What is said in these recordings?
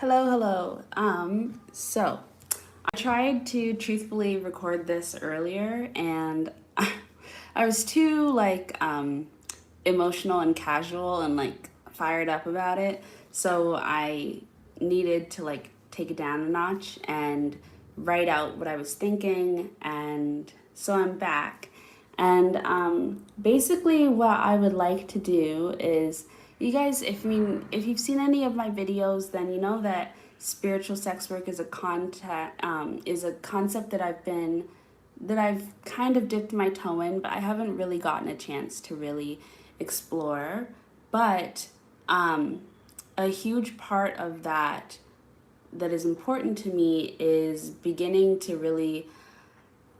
Hello. So I tried to truthfully record this earlier and I was too emotional and casual and fired up about it. So I needed to take it down a notch and write out what I was thinking, and so I'm back. And basically, what I would like to do is, you guys, if you've seen any of my videos, then you know that spiritual sex work is a concept that I've kind of dipped my toe in, but I haven't really gotten a chance to really explore. But um, a huge part of that is important to me is beginning to really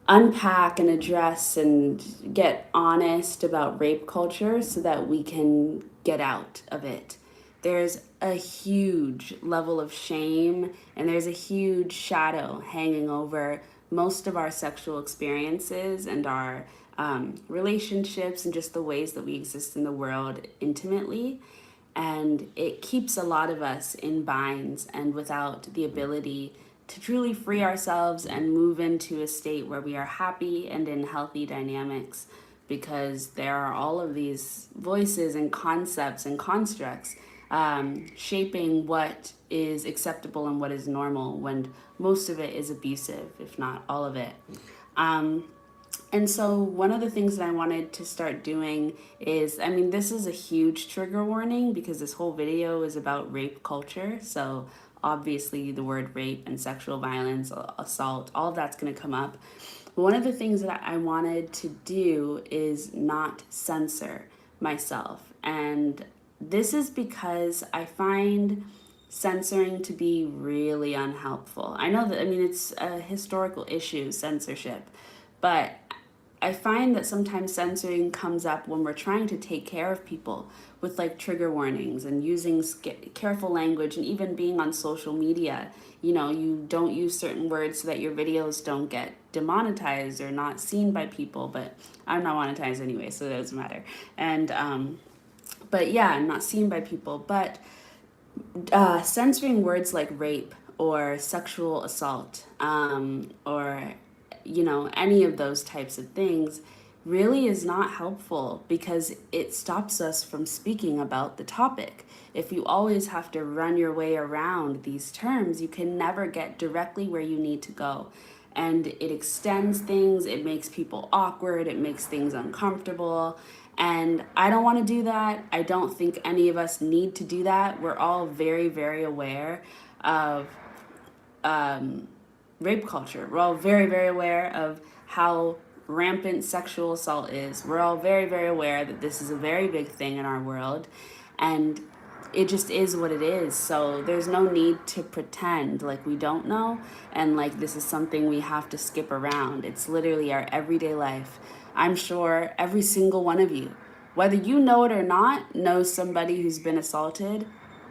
unpack and address and get honest about rape culture so that we can get out of it. There's a huge level of shame and there's a huge shadow hanging over most of our sexual experiences and our relationships and just the ways that we exist in the world intimately. And it keeps a lot of us in binds and without the ability to truly free ourselves and move into a state where we are happy and in healthy dynamics, because there are all of these voices and concepts and constructs shaping what is acceptable and what is normal, when most of it is abusive, if not all of it. Um, and so one of the things that I wanted to start doing is, this is a huge trigger warning because this whole video is about rape culture. So obviously the word rape and sexual violence, assault, all of that's going to come up. But one of the things that I wanted to do is not censor myself. And this is because I find censoring to be really unhelpful. I know that, it's a historical issue, censorship, but I find that sometimes censoring comes up when we're trying to take care of people with trigger warnings and using careful language, and even being on social media. You don't use certain words so that your videos don't get demonetized or not seen by people, but I'm not monetized anyway, so it doesn't matter. And, but yeah, I'm not seen by people, but censoring words like rape or sexual assault, or any of those types of things really is not helpful, because it stops us from speaking about the topic. If you always have to run your way around these terms, you can never get directly where you need to go. And it extends things, it makes people awkward, it makes things uncomfortable. And I don't want to do that. I don't think any of us need to do that. We're all very, very aware of rape culture. We're all very, very aware of how rampant sexual assault is. We're all very, very aware that this is a very big thing in our world, and it just is what it is. So there's no need to pretend like we don't know and like this is something we have to skip around. It's literally our everyday life. I'm sure every single one of you, whether you know it or not, knows somebody who's been assaulted.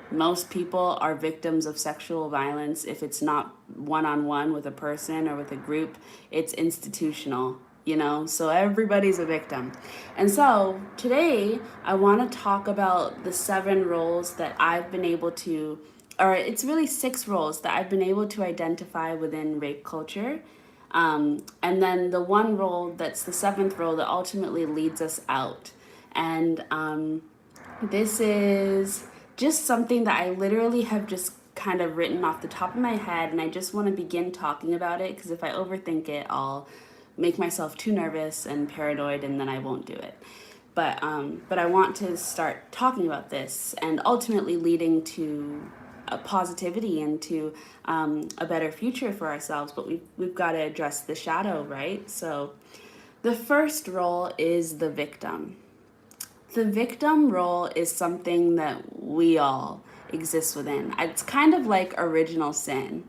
Most people are victims of sexual violence. If it's not one-on-one with a person or with a group, it's institutional, so everybody's a victim. And so today I want to talk about the 7 roles that I've been able to, or it's really 6 roles that I've been able to identify within rape culture. And then the one role that's the 7th role that ultimately leads us out. And this is just something that I literally have just kind of written off the top of my head, and I just want to begin talking about it, because if I overthink it, I'll make myself too nervous and paranoid, and then I won't do it. But I want to start talking about this, and ultimately leading to a positivity and to a better future for ourselves. But we've got to address the shadow, right? So the first role is the victim. The victim role is something that we all exist within. It's kind of like original sin.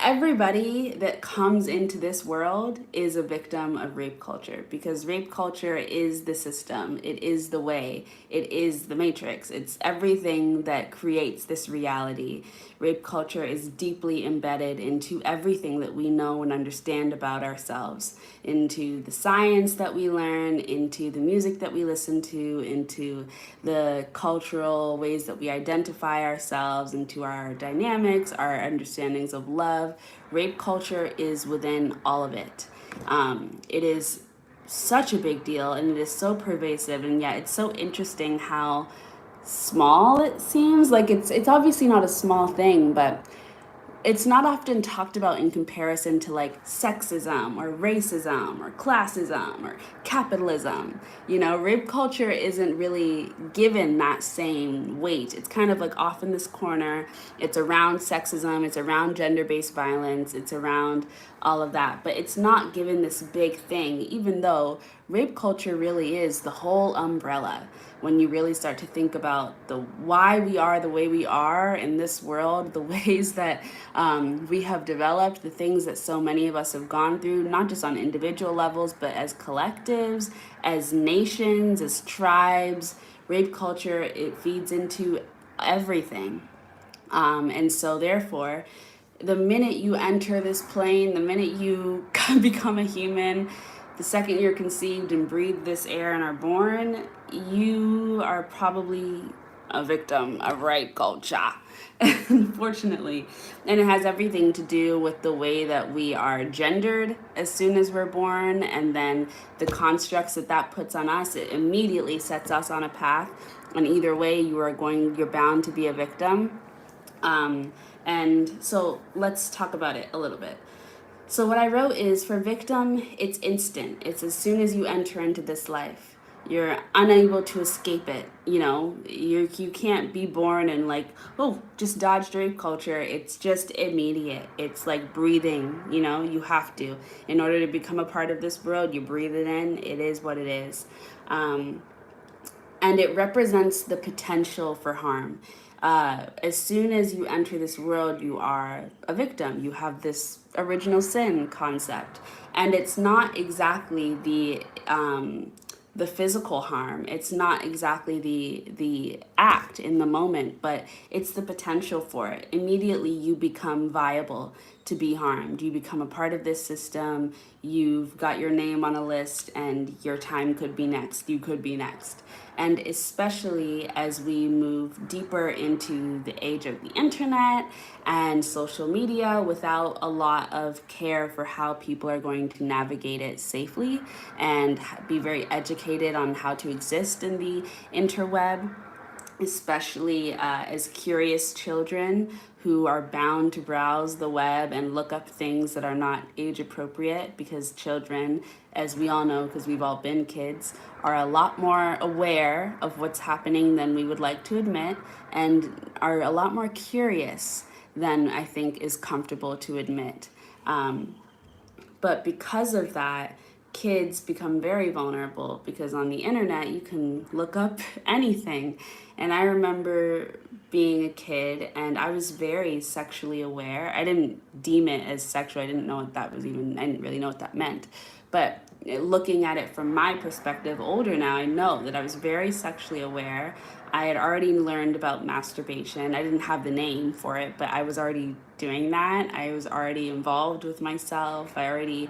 everybody that comes into this world is a victim of rape culture, because rape culture is the system, it is the way, it is the matrix, it's everything that creates this reality. Rape culture is deeply embedded into everything that we know and understand about ourselves, into the science that we learn, into the music that we listen to, into the cultural ways that we identify ourselves, into our dynamics, our understandings of love. Rape culture is within all of it. It is such a big deal, and it is so pervasive, and yet it's so interesting how small it seems. Like it's obviously not a small thing, but it's not often talked about in comparison to like sexism or racism or classism or capitalism. You know, rape culture isn't really given that same weight. It's kind of like off in this corner. It's around sexism, it's around gender based violence, it's around all of that. But it's not given this big thing, even though rape culture really is the whole umbrella. When you really start to think about the why we are the way we are in this world, the ways that we have developed, the things that so many of us have gone through, not just on individual levels, but as collectives, as nations, as tribes. Rape culture, it feeds into everything. And so, therefore, the minute you enter this plane, the minute you become a human, the second you're conceived and breathe this air and are born, you are probably a victim of rape culture, unfortunately. And it has everything to do with the way that we are gendered as soon as we're born, and then the constructs that that puts on us. It immediately sets us on a path. And either way, you're bound to be a victim. And so let's talk about it a little bit. So what I wrote is, for victim, it's instant. It's as soon as you enter into this life. You're unable to escape it. You know, you can't be born and like, oh, just dodge rape culture. It's just immediate. It's like breathing, you know, you have to. In order to become a part of this world, you breathe it in. It is what it is. And it represents the potential for harm. As soon as you enter this world, you are a victim. You have this original sin concept, and it's not exactly the physical harm. It's not exactly the act in the moment, but it's the potential for it. Immediately, you become viable to be harmed. You become a part of this system. You've got your name on a list, and your time could be next. You could be next. And especially as we move deeper into the age of the internet and social media, without a lot of care for how people are going to navigate it safely and be very educated on how to exist in the interweb, especially as curious children who are bound to browse the web and look up things that are not age appropriate, because children, as we all know, because we've all been kids, are a lot more aware of what's happening than we would like to admit, and are a lot more curious than I think is comfortable to admit. But because of that, kids become very vulnerable, because on the internet you can look up anything. And I remember being a kid, and I was very sexually aware. I didn't deem it as sexual. I didn't know what that was even, I didn't really know what that meant. But looking at it from my perspective, older now, I know that I was very sexually aware. I had already learned about masturbation. I didn't have the name for it, but I was already doing that. I was already involved with myself. I already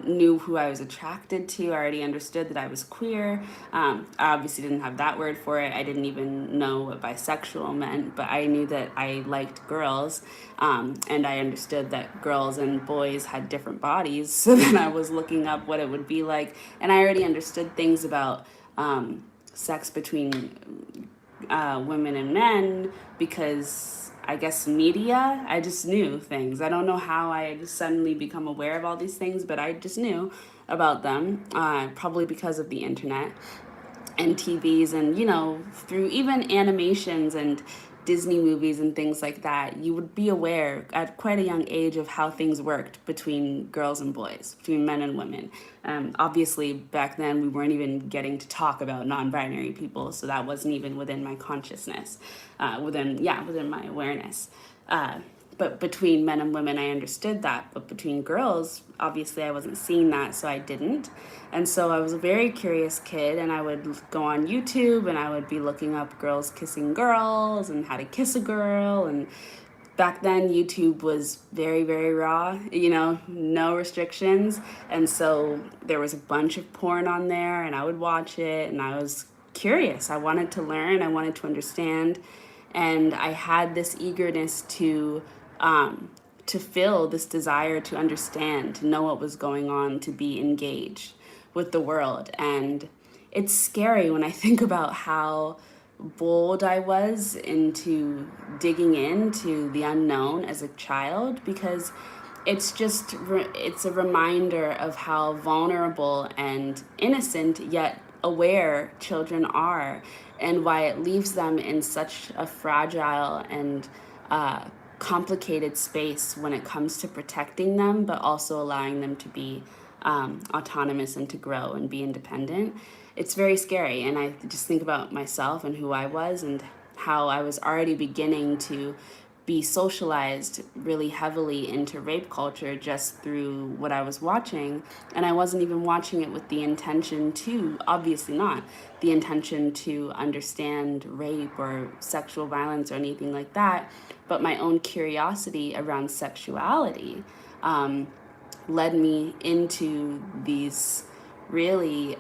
knew who I was attracted to. I already understood that I was queer. I obviously didn't have that word for it. I didn't even know what bisexual meant, but I knew that I liked girls, and I understood that girls and boys had different bodies. So then I was looking up what it would be like, and I already understood things about sex between women and men, because I guess media, I just knew things. I don't know how I had suddenly become aware of all these things, but I just knew about them, probably because of the internet and TVs, and, you know, through even animations and Disney movies and things like that. You would be aware at quite a young age of how things worked between girls and boys, between men and women. Obviously, back then we weren't even getting to talk about non-binary people, so that wasn't even within my consciousness, within my awareness. But between men and women, I understood that. But between girls, obviously, I wasn't seeing that, so I didn't. And so I was a very curious kid, and I would go on YouTube and I would be looking up girls kissing girls and how to kiss a girl. And back then, YouTube was very, very raw, no restrictions. And so there was a bunch of porn on there, and I would watch it, and I was curious. I wanted to learn, I wanted to understand, and I had this eagerness to feel this desire to understand, to know what was going on, to be engaged with the world. And it's scary when I think about how bold I was into digging into the unknown as a child, because it's a reminder of how vulnerable and innocent yet aware children are, and why it leaves them in such a fragile and complicated space when it comes to protecting them, but also allowing them to be autonomous and to grow and be independent. It's very scary. And I just think about myself and who I was, and how I was already beginning to be socialized really heavily into rape culture just through what I was watching. And I wasn't even watching it with the intention to, obviously not, the intention to understand rape or sexual violence or anything like that, but my own curiosity around sexuality led me into these really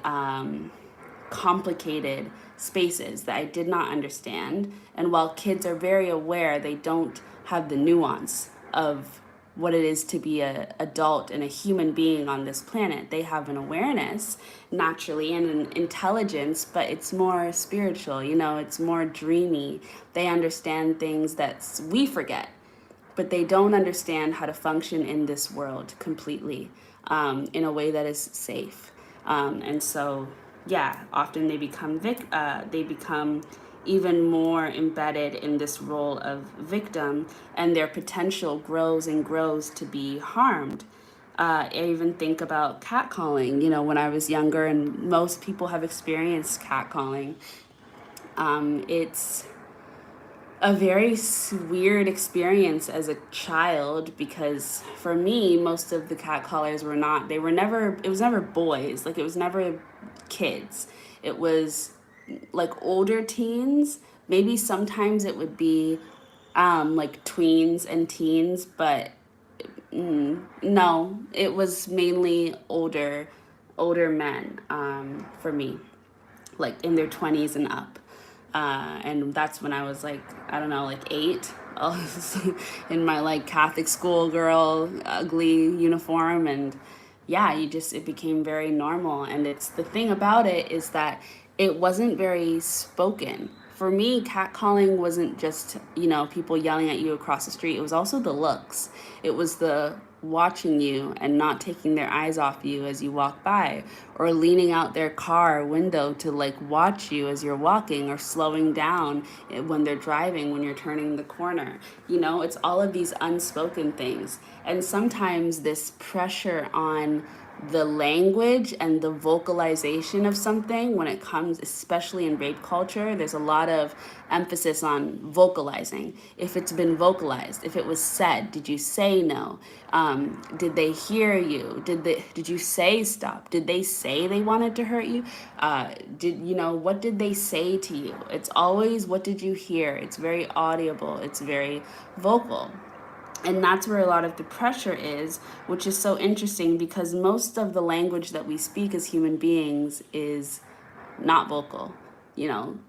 complicated spaces that I did not understand. And while kids are very aware, they don't have the nuance of what it is to be an adult and a human being on this planet. They have an awareness naturally and an intelligence, but it's more spiritual, it's more dreamy. They understand things that we forget, but they don't understand how to function in this world completely, in a way that is safe. And so, yeah, often they become even more embedded in this role of victim, and their potential grows and grows to be harmed. I even think about catcalling. When I was younger, and most people have experienced catcalling. It's a very weird experience as a child, because for me, most of the catcallers it was never boys, like it was never kids. It was like older teens. Maybe sometimes it would be like tweens and teens, but no, it was mainly older men for me, like in their 20s and up. And that's when I was like, I don't know, like 8. I was in my like Catholic schoolgirl ugly uniform, and yeah, it became very normal. And it's the thing about it is that it wasn't very spoken. For me, catcalling wasn't just, people yelling at you across the street. It was also the looks. It was the watching you and not taking their eyes off you as you walk by, or leaning out their car window to like watch you as you're walking, or slowing down when they're driving, when you're turning the corner. It's all of these unspoken things. And sometimes this pressure on the language and the vocalization of something, when it comes, especially in rape culture, there's a lot of emphasis on vocalizing. If it's been vocalized, if it was said, did you say no? Did they hear you? Did you say stop? Did they say they wanted to hurt you? What did they say to you? It's always, what did you hear? It's very audible. It's very vocal. And that's where a lot of the pressure is, which is so interesting, because most of the language that we speak as human beings is not vocal.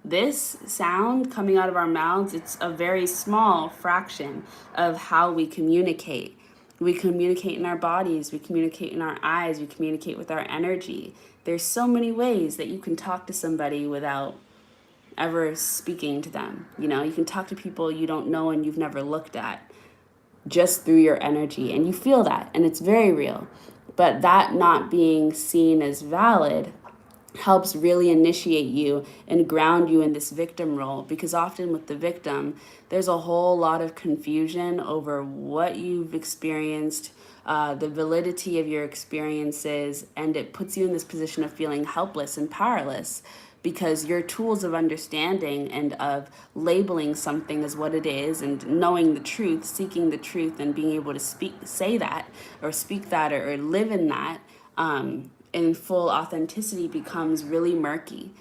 This sound coming out of our mouths, it's a very small fraction of how we communicate. We communicate in our bodies, we communicate in our eyes, we communicate with our energy. There's so many ways that you can talk to somebody without ever speaking to them. You can talk to people you don't know and you've never looked at, just through your energy, and you feel that, and it's very real. But that not being seen as valid helps really initiate you and ground you in this victim role, because often with the victim, there's a whole lot of confusion over what you've experienced, the validity of your experiences, and it puts you in this position of feeling helpless and powerless, because your tools of understanding and of labeling something as what it is and knowing the truth, seeking the truth, and being able to say that, or speak that, or live in that in full authenticity becomes really murky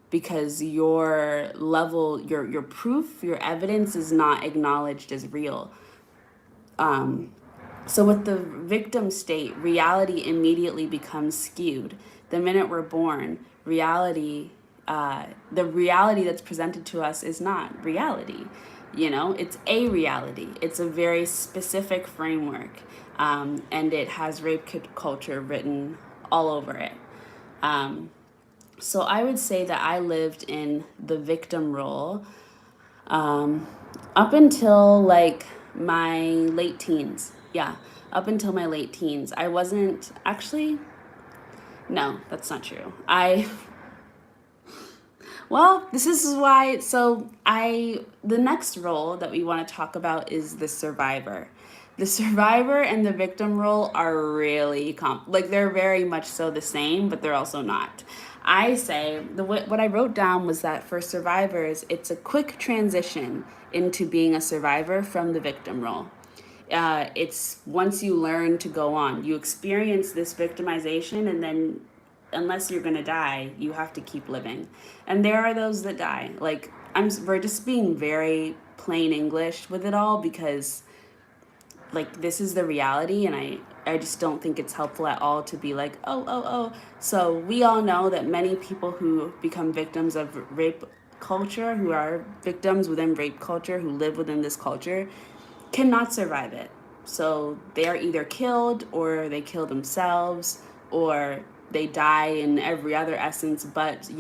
because your level, your proof, your evidence is not acknowledged as real. So with the victim state, reality immediately becomes skewed. The minute we're born, the reality that's presented to us is not reality. You know, it's a reality. It's a very specific framework, and it has rape culture written all over it. So I would say that I lived in the victim role up until like my late teens. Yeah, up until my late teens. I wasn't actually, no, that's not true. Well, this is why. The next role that we want to talk about is the survivor. The survivor and the victim role are really like they're very much so the same, but they're also not. I say what I wrote down was that for survivors, it's a quick transition into being a survivor from the victim role. It's once you learn to go on, you experience this victimization, and then unless you're gonna die, you have to keep living. And there are those that die. Like we're just being very plain English with it all because like this is the reality, and I just don't think it's helpful at all to be like, oh. So we all know that many people who become victims of rape culture, who are victims within rape culture, who live within this culture, cannot survive it. So they are either killed, or they kill themselves, or they die in every other essence but,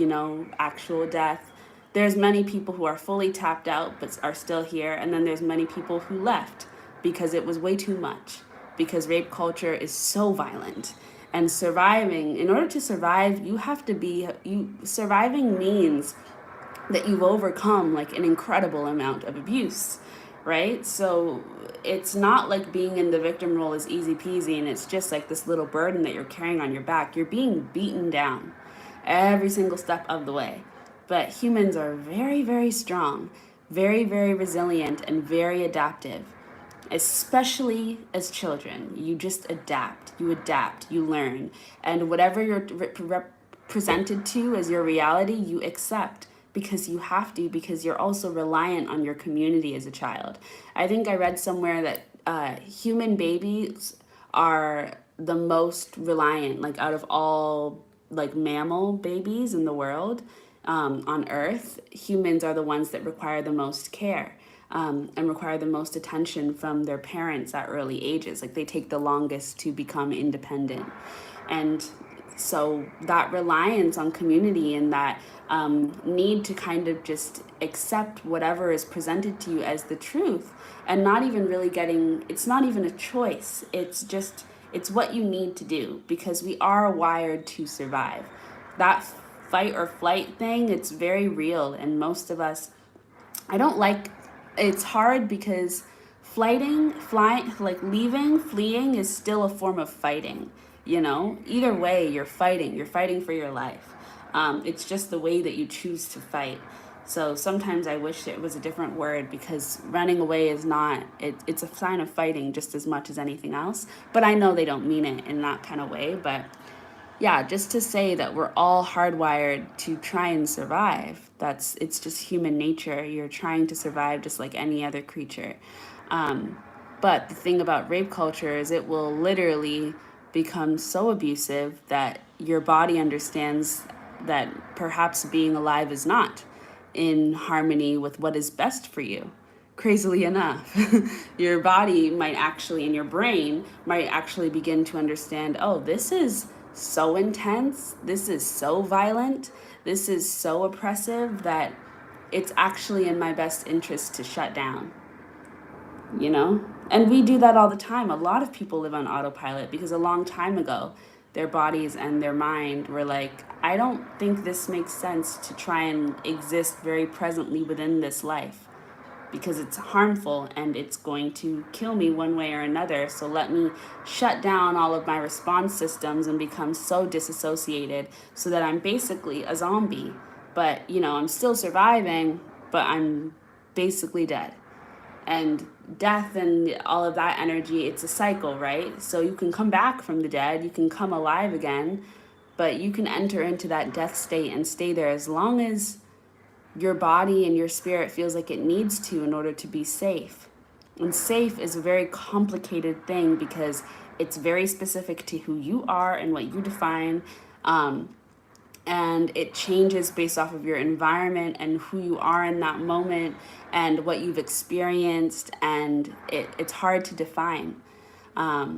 actual death. There's many people who are fully tapped out but are still here, and then there's many people who left because it was way too much, because rape culture is so violent. And surviving, in order to survive, surviving means that you've overcome like an incredible amount of abuse, right? So it's not like being in the victim role is easy peasy and it's just like this little burden that you're carrying on your back. You're being beaten down every single step of the way. But humans are very, very strong, very, very resilient, and very adaptive, especially as children. You just adapt, you learn, and whatever you're presented to as your reality, you accept because you have to, because you're also reliant on your community as a child. I think I read somewhere that human babies are the most reliant, like out of all like mammal babies in the world, on Earth, humans are the ones that require the most care. And require the most attention from their parents at early ages. Like they take the longest to become independent. And so that reliance on community and that need to kind of just accept whatever is presented to you as the truth, and not even really it's not even a choice. It's what you need to do because we are wired to survive. That fight or flight thing, it's very real. And most of us, it's hard because flying, like fleeing is still a form of fighting, Either way, you're fighting for your life. It's just the way that you choose to fight. So sometimes I wish it was a different word because running away is not, it's a sign of fighting just as much as anything else. But I know they don't mean it in that kind of way. But yeah, just to say that we're all hardwired to try and survive. It's just human nature. You're trying to survive just like any other creature. But the thing about rape culture is it will literally become so abusive that your body understands that perhaps being alive is not in harmony with what is best for you. Crazily enough, your body might actually, and your brain might actually begin to understand, oh, this is so intense, this is so violent, this is so oppressive that it's actually in my best interest to shut down, And we do that all the time. A lot of people live on autopilot because a long time ago, their bodies and their mind were like, I don't think this makes sense to try and exist very presently within this life because it's harmful and it's going to kill me one way or another. So let me shut down all of my response systems and become so disassociated so that I'm basically a zombie. But, I'm still surviving, but I'm basically dead. And death and all of that energy, it's a cycle, right? So you can come back from the dead, you can come alive again, but you can enter into that death state and stay there as long as your body and your spirit feels like it needs to in order to be safe. And safe is a very complicated thing because it's very specific to who you are and what you define. Um, and it changes based off of your environment and who you are in that moment and what you've experienced, and it's hard to define.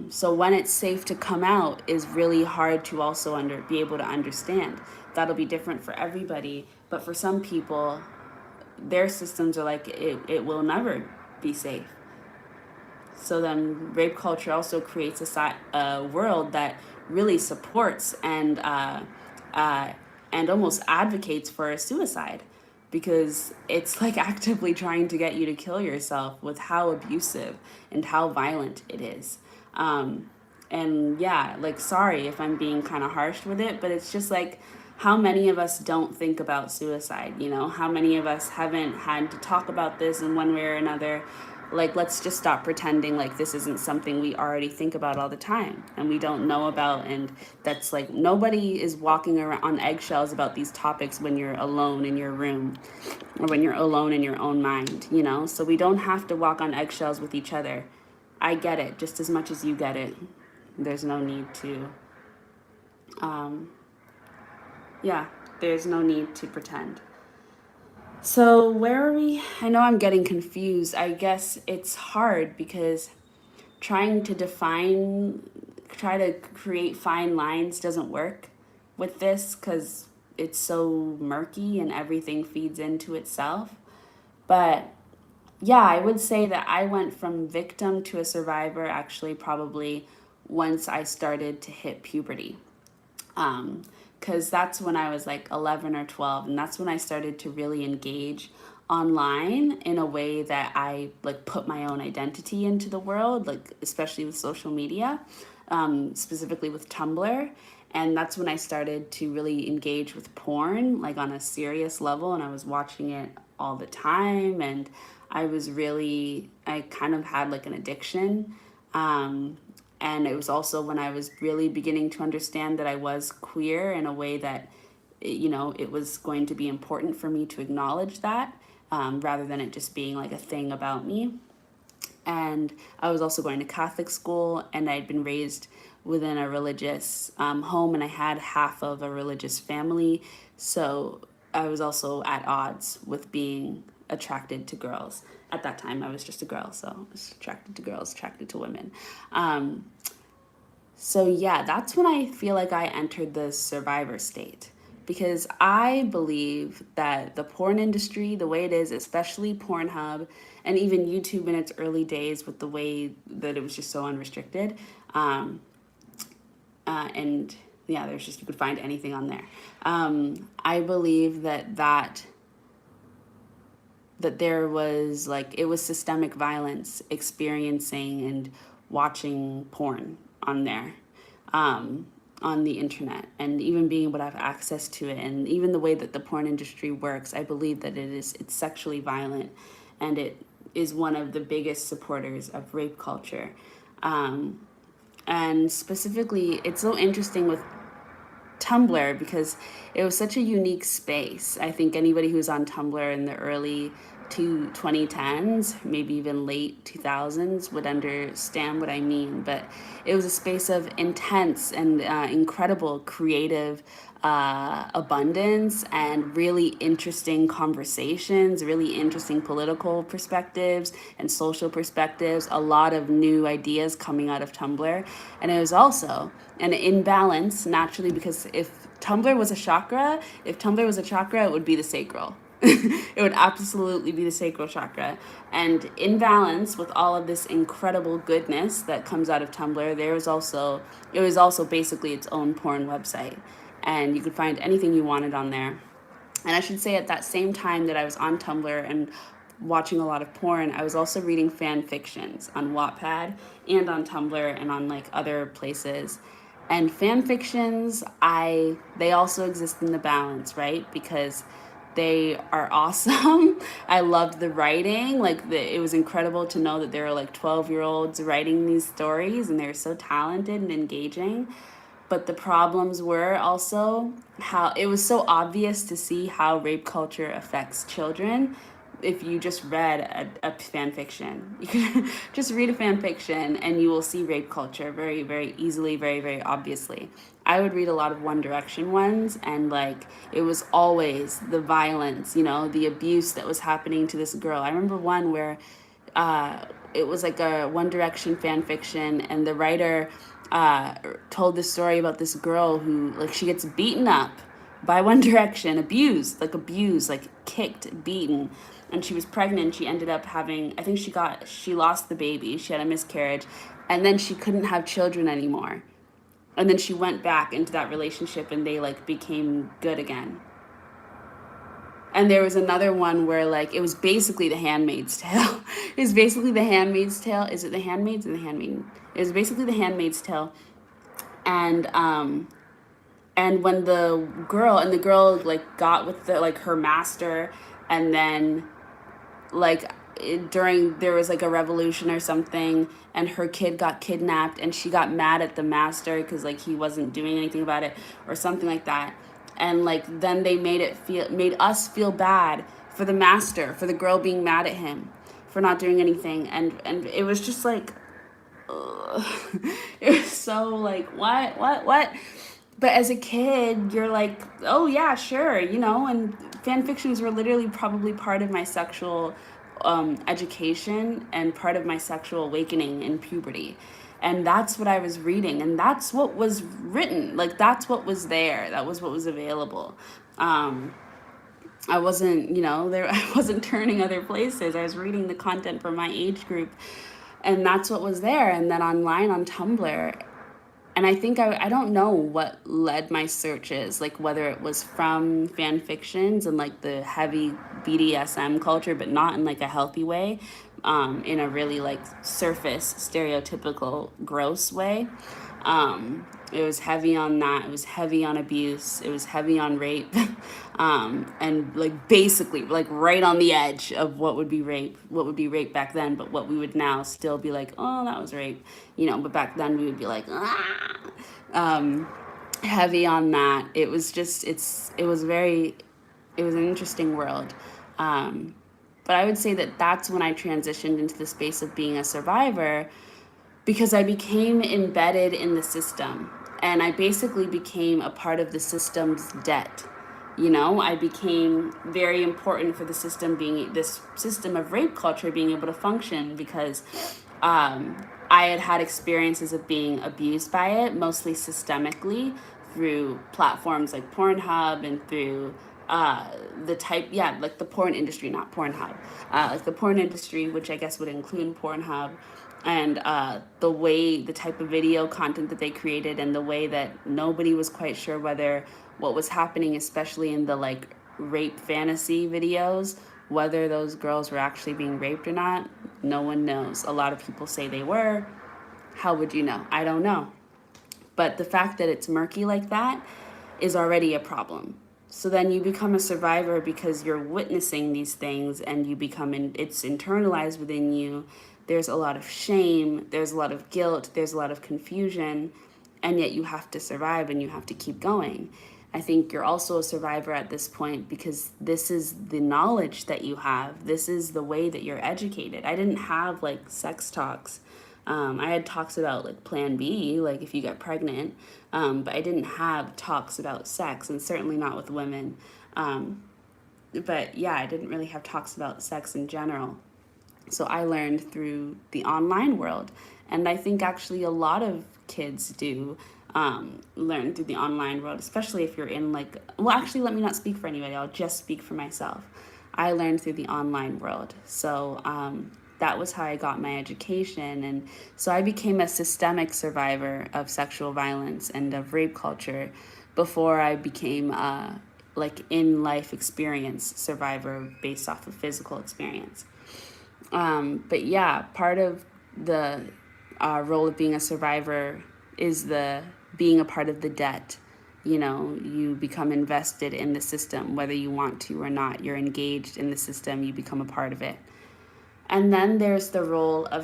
So when it's safe to come out is really hard to also be able to understand. That'll be different for everybody, but for some people, their systems are like it will never be safe. So then rape culture also creates a world that really supports uh, and almost advocates for suicide, because it's like actively trying to get you to kill yourself with how abusive and how violent it is. Um, and yeah, like, sorry if I'm being kind of harsh with it, but it's just like, how many of us don't think about suicide? How many of us haven't had to talk about this in one way or another? Like, let's just stop pretending like this isn't something we already think about all the time and we don't know about. And that's like, nobody is walking around on eggshells about these topics when you're alone in your room or when you're alone in your own mind. So we don't have to walk on eggshells with each other. I get it just as much as you get it. There's no need to, um, yeah, there's no need to pretend. So, where are we? I know I'm getting confused. I guess it's hard because trying to try to create fine lines doesn't work with this because it's so murky and everything feeds into itself. But yeah, I would say that I went from victim to a survivor actually probably once I started to hit puberty. Um, because that's when I was like 11 or 12, and that's when I started to really engage online in a way that I like put my own identity into the world, like especially with social media, specifically with Tumblr. And that's when I started to really engage with porn, like on a serious level, and I was watching it all the time, and I kind of had like an addiction. Um, and it was also when I was really beginning to understand that I was queer in a way that, it was going to be important for me to acknowledge that, rather than it just being like a thing about me. And I was also going to Catholic school, and I'd been raised within a religious home, and I had half of a religious family. So I was also at odds with being attracted to girls. At that time, I was just a girl, so I was attracted to girls, attracted to women. Um, so yeah, that's when I feel like I entered the survivor state, because I believe that the porn industry, the way it is, especially Pornhub and even YouTube in its early days with the way that it was just so unrestricted, um, and yeah, you could find anything on there. I believe that there was like, it was systemic violence experiencing and watching porn on there, um, on the internet, and even being able to have access to it, and even the way that the porn industry works. I believe that it's sexually violent, and it is one of the biggest supporters of rape culture. um, and specifically, it's so interesting with Tumblr because it was such a unique space. I think anybody who's on Tumblr in the early 2010s, maybe even late 2000s, would understand what I mean. But it was a space of intense and incredible creative abundance and really interesting conversations, really interesting political perspectives and social perspectives, a lot of new ideas coming out of Tumblr. And it was also an imbalance naturally, because if Tumblr was a chakra, it would be the sacral. It would absolutely be the sacral chakra. And in balance with all of this incredible goodness that comes out of Tumblr, it was also basically its own porn website. And you could find anything you wanted on there. And I should say, at that same time that I was on Tumblr and watching a lot of porn, I was also reading fan fictions on Wattpad and on Tumblr and on like other places. And fan fictions, they also exist in the balance, right? Because they are awesome. I loved the writing. It was incredible to know that there were like 12-year-olds writing these stories and they're so talented and engaging. But the problems were also how it was so obvious to see how rape culture affects children. If you just read a fan fiction, you can just read a fan fiction and you will see rape culture very, very easily, very, very obviously. I would read a lot of One Direction ones, and like it was always the violence, the abuse that was happening to this girl. I remember one where it was like a One Direction fan fiction, and the writer told the story about this girl who, like, she gets beaten up by One Direction, abused, like kicked, beaten, and she was pregnant. She ended up having, I think she lost the baby. She had a miscarriage, and then she couldn't have children anymore. And then she went back into that relationship, and they like became good again. And there was another one where like it was basically The Handmaid's Tale. It was basically The Handmaid's Tale. Is it The Handmaid's or The Handmaiden? It was basically The Handmaid's Tale. And when the girl like got with her master, and then like during there was like a revolution or something, and her kid got kidnapped, and she got mad at the master because like he wasn't doing anything about it or something like that. And like then they made us feel bad for the master, for the girl being mad at him for not doing anything. And it was just like ugh. It was so like what. But as a kid, you're like, oh yeah, sure, and fan fictions were literally probably part of my sexual education and part of my sexual awakening in puberty. And that's what I was reading, and that's what was written. Like, that's what was there. That was what was available. Um, I wasn't, there. I wasn't turning other places. I was reading the content for my age group, and that's what was there. And then online on Tumblr, and I think I don't know what led my searches, like whether it was from fan fictions and like the heavy BDSM culture, but not in like a healthy way, in a really like surface, stereotypical, gross way. It was heavy on that. It was heavy on abuse. It was heavy on rape. And like basically like right on the edge of what would be rape back then, but what we would now still be like, oh, that was rape, but back then we would be like, ah, um, heavy on that. It was just, it was an interesting world. Um, but I would say that that's when I transitioned into the space of being a survivor, because I became embedded in the system, and I basically became a part of the system's debt. I became very important for the system, being this system of rape culture being able to function, because I had had experiences of being abused by it, mostly systemically through platforms like Pornhub and through like the porn industry, not Pornhub, like the porn industry, which I guess would include Pornhub, and the type of video content that they created, and the way that nobody was quite sure whether what was happening, especially in the like rape fantasy videos, whether those girls were actually being raped or not. No one knows. A lot of people say they were. How would you know? I don't know. But the fact that it's murky like that is already a problem. So then you become a survivor because you're witnessing these things, and it's internalized within you. There's a lot of shame, there's a lot of guilt, there's a lot of confusion, and yet you have to survive and you have to keep going. I think you're also a survivor at this point because this is the knowledge that you have. This is the way that you're educated. I didn't have like sex talks. I had talks about like Plan B, like if you get pregnant, but I didn't have talks about sex, and certainly not with women. Um, but yeah, I didn't really have talks about sex in general. So I learned through the online world. And I think actually a lot of kids do learn through the online world, especially if you're in like, well, actually, let me not speak for anybody. I'll just speak for myself. I learned through the online world. So that was how I got my education. And so I became a systemic survivor of sexual violence and of rape culture before I became like in life experience survivor based off of physical experience. But yeah, part of the role of being a survivor is the being a part of the debt. You know, you become invested in the system, whether you want to or not. You're engaged in the system, you become a part of it. And then there's the role of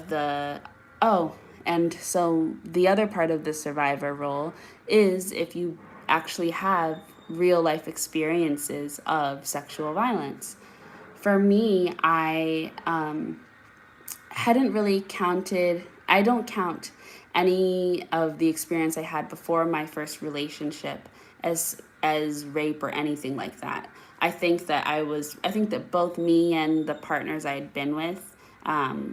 oh, and so the other part of the survivor role is if you actually have real life experiences of sexual violence. For me, I hadn't really counted, I don't count any of the experience I had before my first relationship as rape or anything like that. I think that both me and the partners I had been with,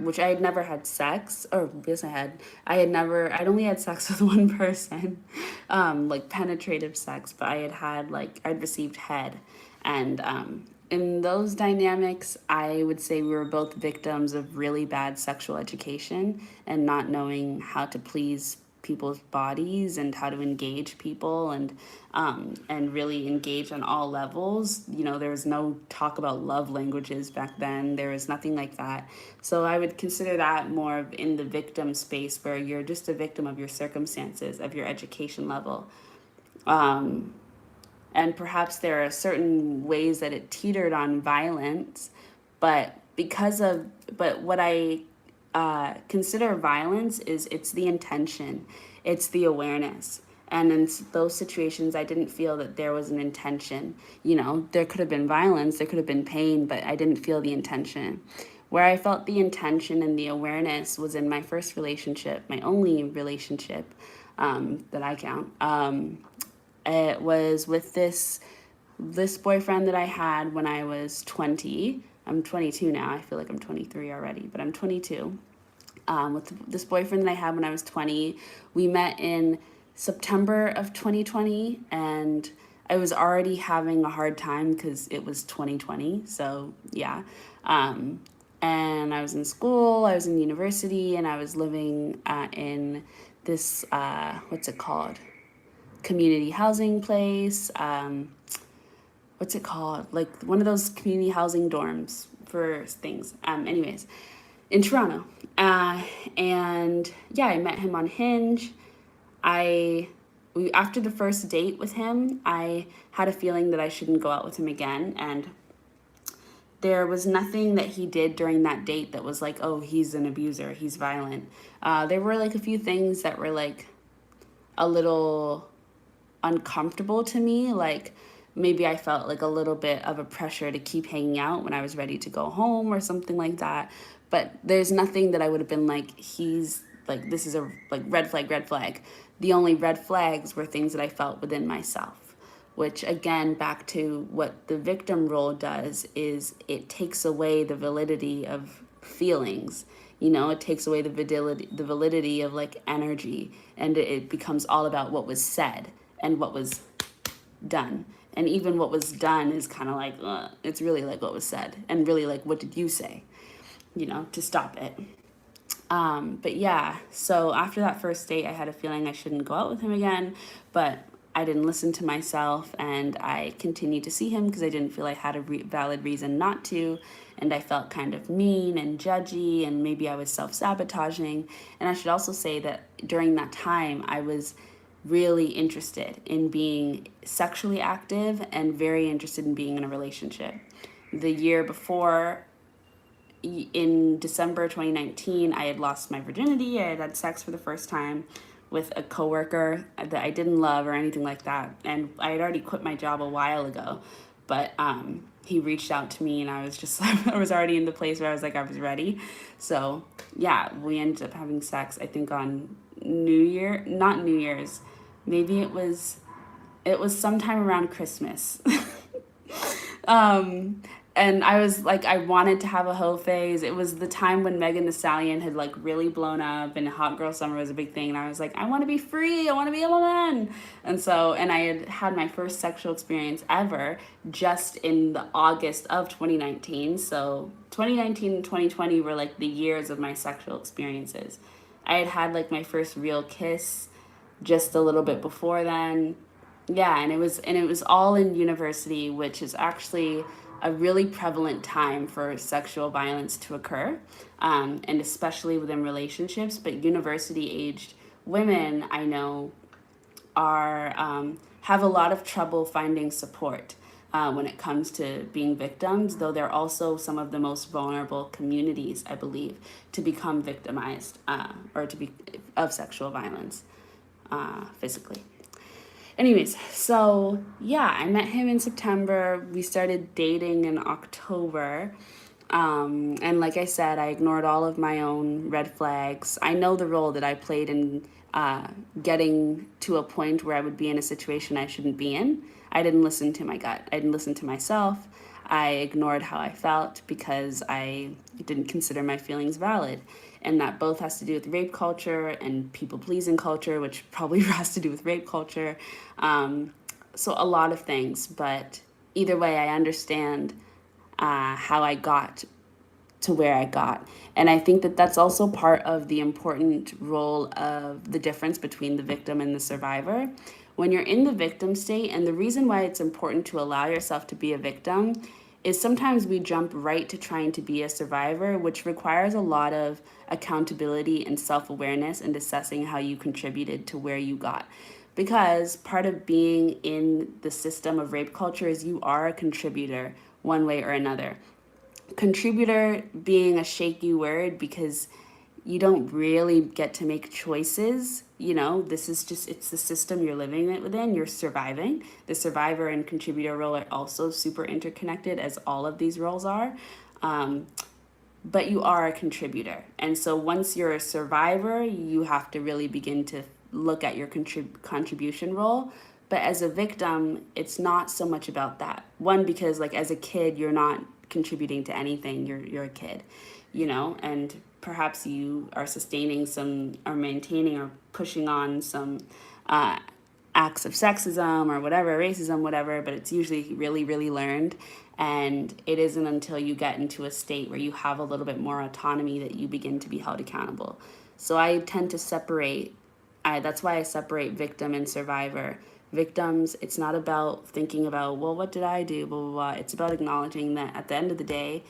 which I had never had sex, or yes, I'd only had sex with one person, like penetrative sex, but I'd received head. And in those dynamics, I would say we were both victims of really bad sexual education and not knowing how to please people's bodies and how to engage people and really engage on all levels. You know, there was no talk about love languages back then. There was nothing like that. So I would consider that more of in the victim space where you're just a victim of your circumstances, of your education level. Um, and perhaps there are certain ways that it teetered on violence, but but what I consider violence is it's the intention, it's the awareness. And in those situations, I didn't feel that there was an intention. You know, there could have been violence, there could have been pain, but I didn't feel the intention. Where I felt the intention and the awareness was in my first relationship, my only relationship that I count. It was with this boyfriend that I had when I was 20. I'm 22 now. I feel like I'm 23 already, but I'm 22. With this boyfriend that I had when I was 20, we met in September of 2020, and I was already having a hard time because it was 2020. So yeah. And I was in school, I was in university, and I was living in this, what's it called? Community housing place. What's it called? Like one of those community housing dorms for things. Anyways, in Toronto. And yeah, I met him on Hinge. After the first date with him, I had a feeling that I shouldn't go out with him again. And there was nothing that he did during that date that was like, oh, he's an abuser, he's violent. There were like a few things that were like a little uncomfortable to me. Like maybe I felt like a little bit of a pressure to keep hanging out when I was ready to go home or something like that. But there's nothing that I would have been like, he's like, this is a like red flag, red flag. The only red flags were things that I felt within myself, which again, back to what the victim role does is it takes away the validity of feelings. You know, it takes away the validity of like energy, and it becomes all about what was said and what was done. And even what was done is kind of like, it's really like what was said and really like, what did you say, you know, to stop it. But yeah, so after that first date, I had a feeling I shouldn't go out with him again, but I didn't listen to myself and I continued to see him because I didn't feel I had a valid reason not to. And I felt kind of mean and judgy, and maybe I was self-sabotaging. And I should also say that during that time, I was really interested in being sexually active and very interested in being in a relationship. The year before, in December 2019, I had lost my virginity. I had had sex for the first time with a coworker that I didn't love or anything like that. And I had already quit my job a while ago, but he reached out to me and I was just, I was already in the place where I was like, I was ready. So yeah, we ended up having sex, I think on not New Year's, maybe it was sometime around Christmas. And I was like, I wanted to have a hoe phase. It was the time when Megan Thee Stallion had like really blown up and Hot Girl Summer was a big thing. And I was like, I want to be free. I want to be a woman. And I had had my first sexual experience ever just in the August of 2019. So 2019 and 2020 were like the years of my sexual experiences. I had had like my first real kiss just a little bit before then. Yeah, and it was all in university, which is actually a really prevalent time for sexual violence to occur, and especially within relationships. But university aged women, I know, are have a lot of trouble finding support when it comes to being victims, though they're also some of the most vulnerable communities, I believe, to become victimized or to be of sexual violence physically. Anyways, so yeah, I met him in September. We started dating in October. And like I said, I ignored all of my own red flags. I know the role that I played in getting to a point where I would be in a situation I shouldn't be in. I didn't listen to my gut. I didn't listen to myself. I ignored how I felt because I didn't consider my feelings valid. And that both has to do with rape culture and people pleasing culture, which probably has to do with rape culture. So a lot of things. But either way, I understand how I got to where I got. And I think that that's also part of the important role of the difference between the victim and the survivor. When you're in the victim state, and the reason why it's important to allow yourself to be a victim is sometimes we jump right to trying to be a survivor, which requires a lot of accountability and self-awareness and assessing how you contributed to where you got. Because part of being in the system of rape culture is you are a contributor one way or another. Contributor being a shaky word because you don't really get to make choices. This is just, it's the system you're living it within, you're surviving. The survivor and contributor role are also super interconnected, as all of these roles are. But you are a contributor. And so once you're a survivor, you have to really begin to look at your contribution role. But as a victim, it's not so much about that. One, because like as a kid, you're not contributing to anything. You're a kid, and perhaps you are sustaining some or maintaining or pushing on some acts of sexism or whatever, racism, whatever, but it's usually really, really learned. And it isn't until you get into a state where you have a little bit more autonomy that you begin to be held accountable. So I tend to separate, that's why I separate victim and survivor. Victims, it's not about thinking about, well, what did I do, blah, blah, blah. It's about acknowledging that at the end of the day,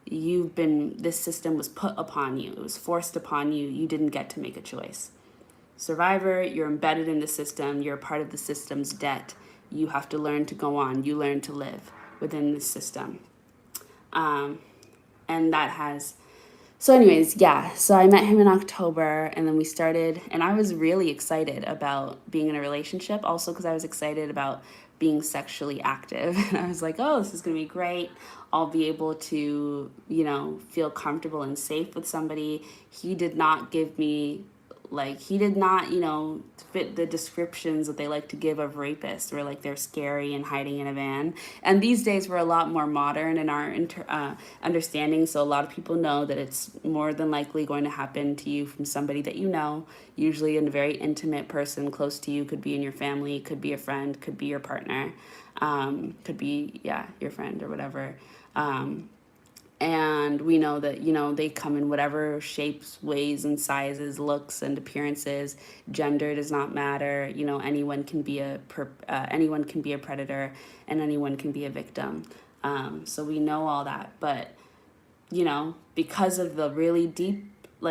this system was put upon you. It was forced upon you. You didn't get to make a choice. Survivor, you're embedded in the system. You're a part of the system's debt. You have to learn to go on. You learn to live within the system. And that has... So anyways, yeah, so I met him in October, and then we started, and I was really excited about being in a relationship, also because I was excited about being sexually active. And I was like, oh, this is going to be great. I'll be able to, feel comfortable and safe with somebody. He did not give me, he did not, fit the descriptions that they like to give of rapists, where like they're scary and hiding in a van. And these days we're a lot more modern in our understanding. So a lot of people know that it's more than likely going to happen to you from somebody that you know, usually a very intimate person close to you. Could be in your family, could be a friend, could be your partner, could be, your friend or whatever. And we know that, they come in whatever shapes, ways, and sizes, looks, and appearances. Gender does not matter. Anyone can be a predator, and anyone can be a victim. So we know all that. But, because of the really deep,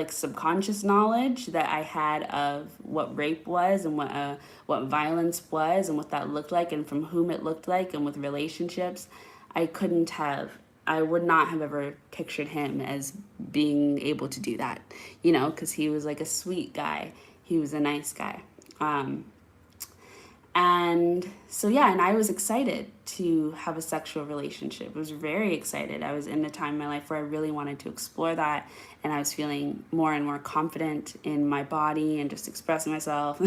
subconscious knowledge that I had of what rape was and what violence was and what that looked like and from whom it looked like and with relationships, I would not have ever pictured him as being able to do that, because he was like a sweet guy. He was a nice guy. And so, and I was excited to have a sexual relationship. I was very excited. I was in a time in my life where I really wanted to explore that. And I was feeling more and more confident in my body and just expressing myself.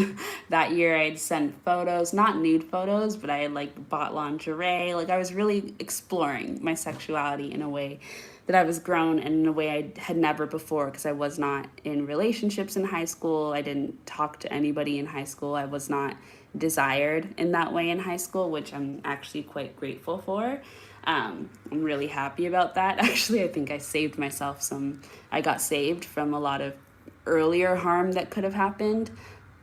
That year I'd sent photos, not nude photos, but I had bought lingerie. I was really exploring my sexuality in a way that I was grown and in a way I had never before, because I was not in relationships in high school. I didn't talk to anybody in high school. I was not desired in that way in high school, which I'm actually quite grateful for. I'm really happy about that. Actually, I think I got saved from a lot of earlier harm that could have happened.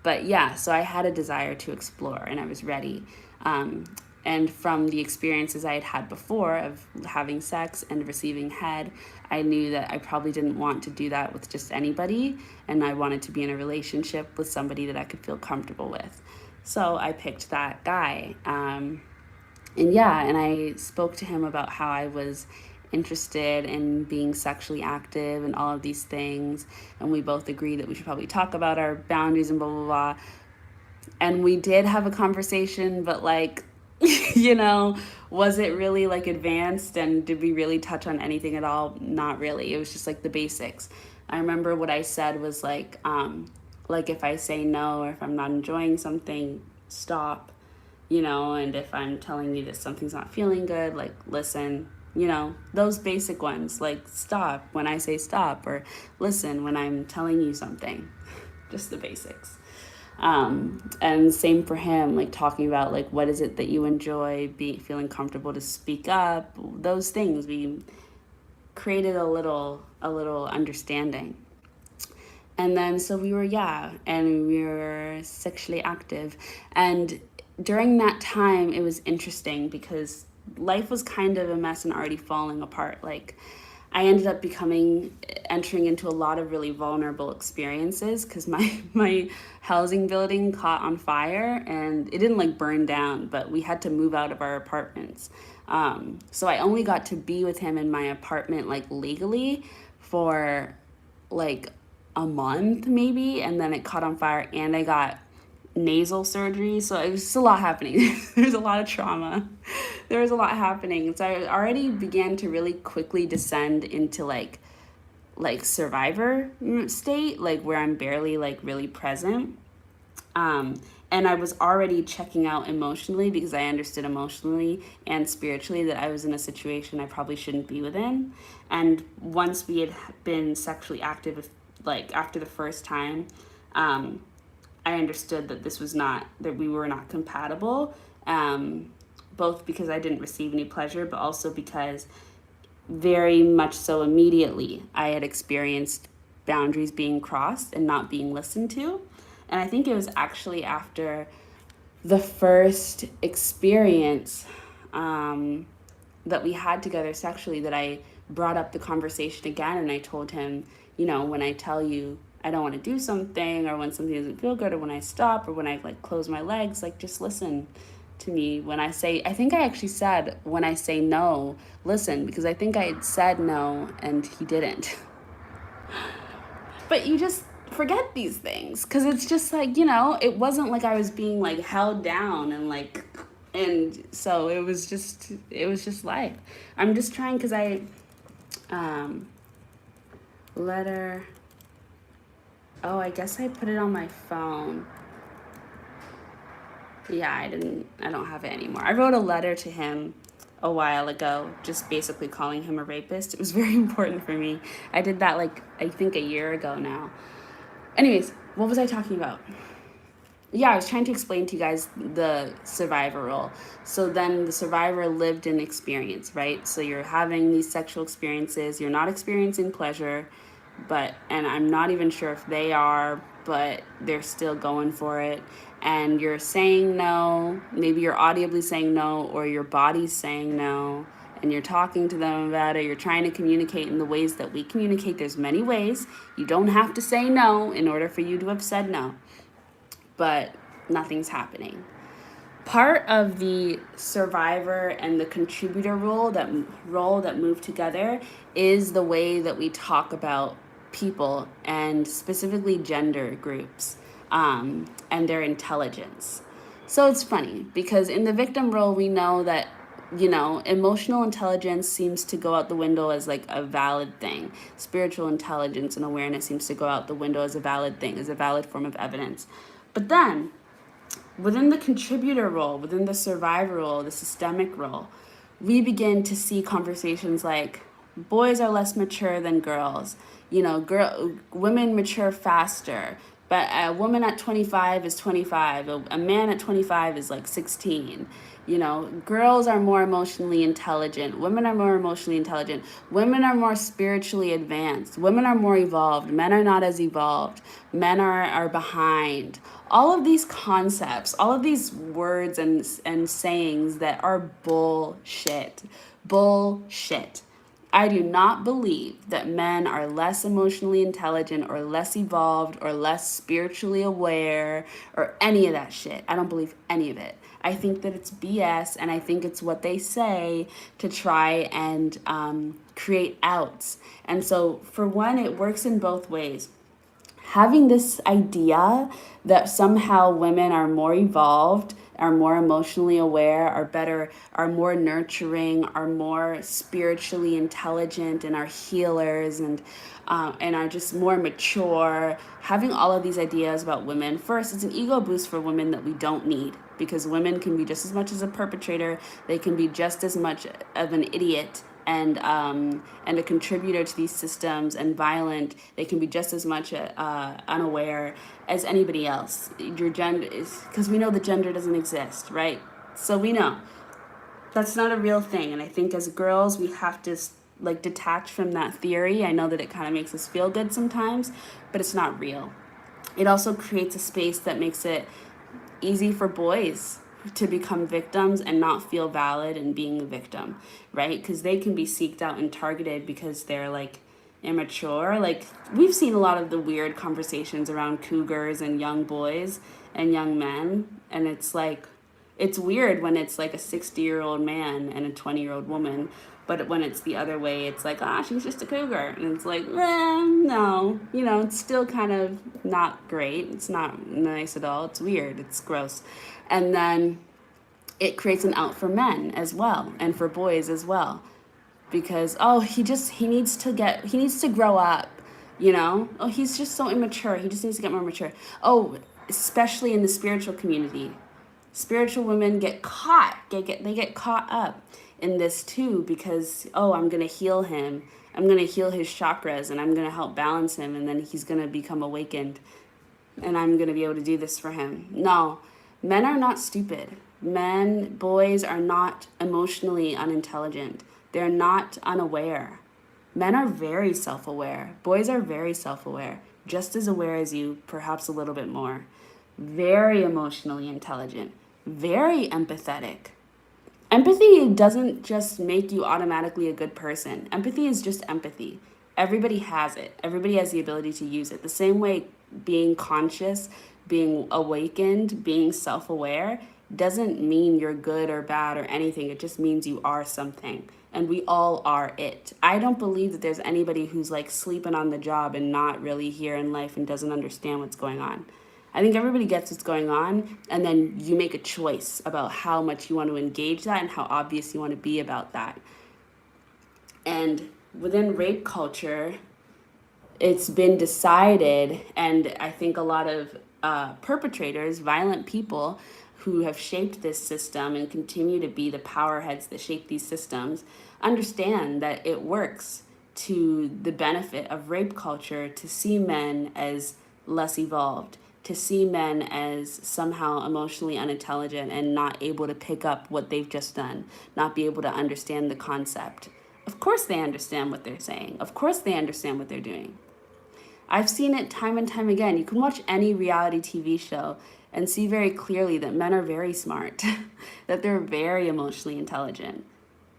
But so I had a desire to explore, and I was ready. And from the experiences I had had before of having sex and receiving head, I knew that I probably didn't want to do that with just anybody, and I wanted to be in a relationship with somebody that I could feel comfortable with. So I picked that guy. And yeah, and I spoke to him about how I was interested in being sexually active and all of these things. And we both agreed that we should probably talk about our boundaries and blah, blah, blah. And we did have a conversation, but like, was it really like advanced, and did we really touch on anything at all? Not really. It was just like the basics. I remember what I said was like if I say no, or if I'm not enjoying something, stop, and if I'm telling you that something's not feeling good, like listen, those basic ones, like stop when I say stop, or listen when I'm telling you something, just the basics. And same for him, like talking about like what is it that you enjoy, feeling comfortable to speak up, those things. We created a little understanding. And then so we were, yeah, and we were sexually active. And during that time it was interesting because life was kind of a mess and already falling apart. Like I ended up entering into a lot of really vulnerable experiences because my housing building caught on fire, and it didn't like burn down, but we had to move out of our apartments. So I only got to be with him in my apartment like legally for like a month maybe, and then it caught on fire and I got nasal surgery. So it was just a lot happening. There's a lot of trauma. There was a lot happening. So I already began to really quickly descend into like survivor state, like where I'm barely like really present. And I was already checking out emotionally because I understood emotionally and spiritually that I was in a situation I probably shouldn't be within. And once we had been sexually active, like after the first time, I understood that that we were not compatible, both because I didn't receive any pleasure, but also because very much so immediately I had experienced boundaries being crossed and not being listened to. And I think it was actually after the first experience that we had together sexually that I brought up the conversation again, and I told him, when I tell you I don't want to do something, or when something doesn't feel good, or when I stop, or when I like close my legs, like just listen to me. When I think I actually said, when I say no, listen, because I think I had said no and he didn't. But you just forget these things because it's just like, it wasn't like I was being like held down and so it was just life. I'm just trying because um letter. Oh, I guess I put it on my phone. Yeah, I don't have it anymore. I wrote a letter to him a while ago, just basically calling him a rapist. It was very important for me. I did that like I think a year ago now. Anyways, what was I talking about? Yeah, I was trying to explain to you guys the survivor role. So then the survivor lived in experience, right? So you're having these sexual experiences, you're not experiencing pleasure, and I'm not even sure if they are, but they're still going for it. And you're saying no, maybe you're audibly saying no, or your body's saying no, and you're talking to them about it. You're trying to communicate in the ways that we communicate. There's many ways. You don't have to say no in order for you to have said no, but nothing's happening. Part of the survivor and the contributor role that move together is the way that we talk about people, and specifically gender groups, and their intelligence. So it's funny because in the victim role we know that emotional intelligence seems to go out the window as like a valid thing. Spiritual intelligence and awareness seems to go out the window as a valid thing, as a valid form of evidence. But then within the contributor role, within the survivor role, the systemic role, we begin to see conversations like boys are less mature than girls. Women mature faster, but a woman at 25 is 25. A man at 25 is like 16. Girls are more emotionally intelligent. Women are more emotionally intelligent. Women are more spiritually advanced. Women are more evolved. Men are not as evolved. Men are behind. All of these concepts, all of these words and sayings that are bullshit. Bullshit. I do not believe that men are less emotionally intelligent or less evolved or less spiritually aware or any of that shit. I don't believe any of it. I think that it's BS, and I think it's what they say to try and create outs. And so, for one, it works in both ways. Having this idea that somehow women are more evolved, are more emotionally aware, are better, are more nurturing, are more spiritually intelligent, and are healers, and are just more mature. Having all of these ideas about women, first, it's an ego boost for women that we don't need, because women can be just as much as a perpetrator. They can be just as much of an idiot and a contributor to these systems and violent. They can be just as much unaware as anybody else. Your gender is, because we know that gender doesn't exist, right? So we know that's not a real thing. And I think as girls, we have to like detach from that theory. I know that it kind of makes us feel good sometimes, but it's not real. It also creates a space that makes it easy for boys to become victims and not feel valid in being a victim, right? Because they can be seeked out and targeted because they're like immature. Like, we've seen a lot of the weird conversations around cougars and young boys and young men, and it's like, it's weird when it's like a 60-year-old man and a 20-year-old woman, but when it's the other way, it's like, ah, she's just a cougar. And it's like, no, it's still kind of not great. It's not nice at all. It's weird. It's gross. And then it creates an out for men as well, and for boys as well. Because, oh, he needs to grow up, Oh, he's just so immature. He just needs to get more mature. Oh, especially in the spiritual community. Spiritual women get caught. They get caught up in this too, because, oh, I'm gonna heal him. I'm gonna heal his chakras, and I'm gonna help balance him, and then he's gonna become awakened, and I'm gonna be able to do this for him. No, men are not stupid. Boys are not emotionally unintelligent. They're not unaware. Men are very self-aware. Boys are very self-aware, just as aware as you, perhaps a little bit more. Very emotionally intelligent, very empathetic. Empathy doesn't just make you automatically a good person. Empathy is just empathy. Everybody has it. Everybody has the ability to use it. The same way being conscious, being awakened, being self-aware doesn't mean you're good or bad or anything. It just means you are something. And we all are it. I don't believe that there's anybody who's like sleeping on the job and not really here in life and doesn't understand what's going on. I think everybody gets what's going on, and then you make a choice about how much you want to engage that and how obvious you want to be about that. And within rape culture, it's been decided, and I think a lot of perpetrators, violent people who have shaped this system and continue to be the power heads that shape these systems, understand that it works to the benefit of rape culture to see men as less evolved, to see men as somehow emotionally unintelligent and not able to pick up what they've just done, not be able to understand the concept. Of course they understand what they're saying. Of course they understand what they're doing. I've seen it time and time again. You can watch any reality TV show and see very clearly that men are very smart, that they're very emotionally intelligent.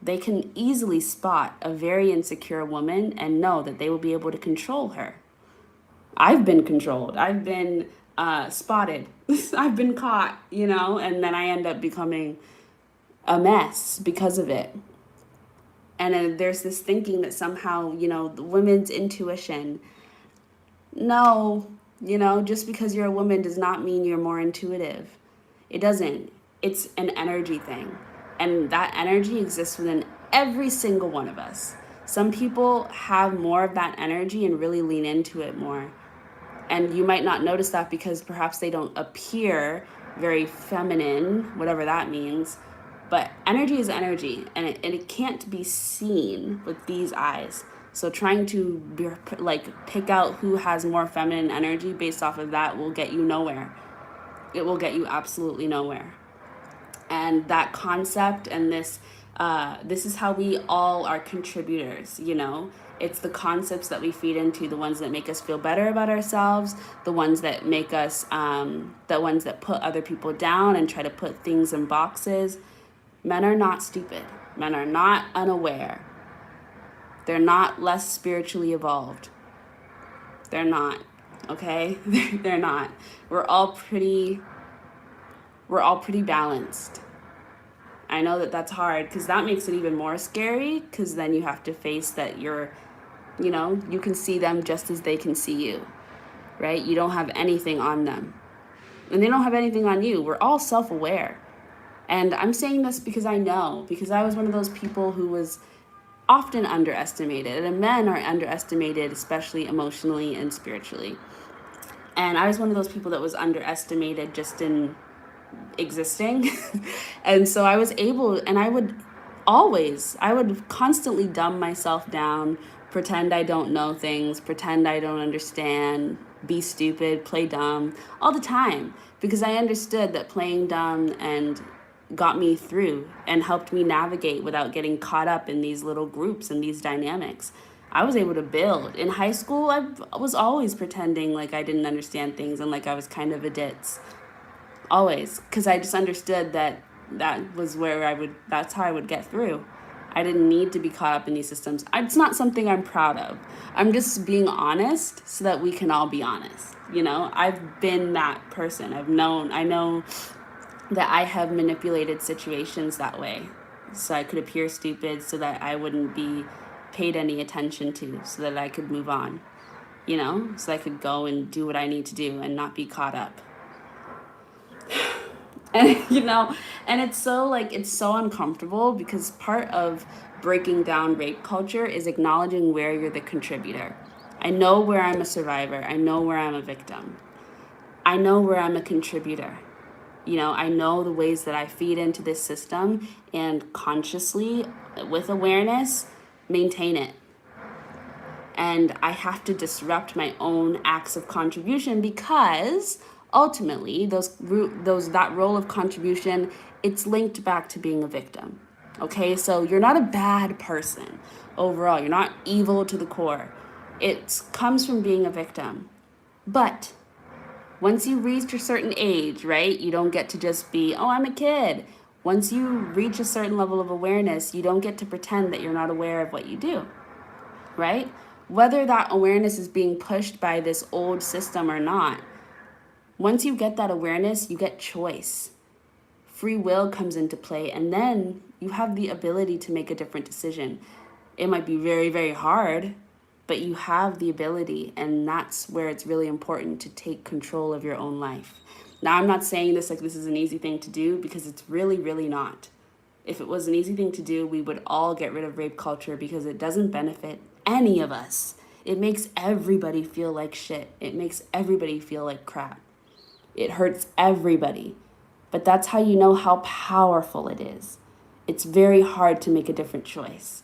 They can easily spot a very insecure woman and know that they will be able to control her. I've been controlled. I've been spotted. I've been caught, and then I end up becoming a mess because of it. And there's this thinking that somehow, the women's intuition. No, just because you're a woman does not mean you're more intuitive. It doesn't. It's an energy thing. And that energy exists within every single one of us. Some people have more of that energy and really lean into it more. And you might not notice that because perhaps they don't appear very feminine, whatever that means. But energy is energy, and it can't be seen with these eyes. So trying to pick out who has more feminine energy based off of that will get you nowhere. It will get you absolutely nowhere. And that concept and this is how we all are contributors, It's the concepts that we feed into, the ones that make us feel better about ourselves, the ones that make us, the ones that put other people down and try to put things in boxes. Men are not stupid. Men are not unaware. They're not less spiritually evolved. They're not. Okay? They're not. We're all pretty we're all pretty balanced. I know that that's hard because that makes it even more scary because then you have to face that you can see them just as they can see you, right? You don't have anything on them and they don't have anything on you. We're all self aware. And I'm saying this because I know, because I was one of those people who was often underestimated, and men are underestimated, especially emotionally and spiritually. And I was one of those people that was underestimated just in existing. And so I was able, and I would constantly dumb myself down, pretend I don't know things, pretend I don't understand, be stupid, play dumb all the time because I understood that playing dumb and got me through and helped me navigate without getting caught up in these little groups and these dynamics. I was able to build. In high school, I was always pretending like I didn't understand things and like I was kind of a ditz. Always. Because I just understood that that's how I would get through. I didn't need to be caught up in these systems. It's not something I'm proud of. I'm just being honest so that we can all be honest. I've been that person. I know that I have manipulated situations that way. So I could appear stupid so that I wouldn't be paid any attention to, so that I could move on, so I could go and do what I need to do and not be caught up. And and it's so uncomfortable because part of breaking down rape culture is acknowledging where you're the contributor. I know where I'm a survivor. I know where I'm a victim. I know where I'm a contributor. I know the ways that I feed into this system and consciously, with awareness, maintain it. And I have to disrupt my own acts of contribution because ultimately that role of contribution, it's linked back to being a victim. Okay, so you're not a bad person overall. You're not evil to the core. It comes from being a victim. But once you reach a certain age, right, you don't get to just be, oh, I'm a kid. Once you reach a certain level of awareness, you don't get to pretend that you're not aware of what you do, right? Whether that awareness is being pushed by this old system or not, once you get that awareness, you get choice. Free will comes into play, and then you have the ability to make a different decision. It might be very, very hard, but you have the ability, and that's where it's really important to take control of your own life. Now, I'm not saying this like this is an easy thing to do because it's really, really not. If it was an easy thing to do, we would all get rid of rape culture because it doesn't benefit any of us. It makes everybody feel like shit. It makes everybody feel like crap. It hurts everybody. But that's how you know how powerful it is. It's very hard to make a different choice.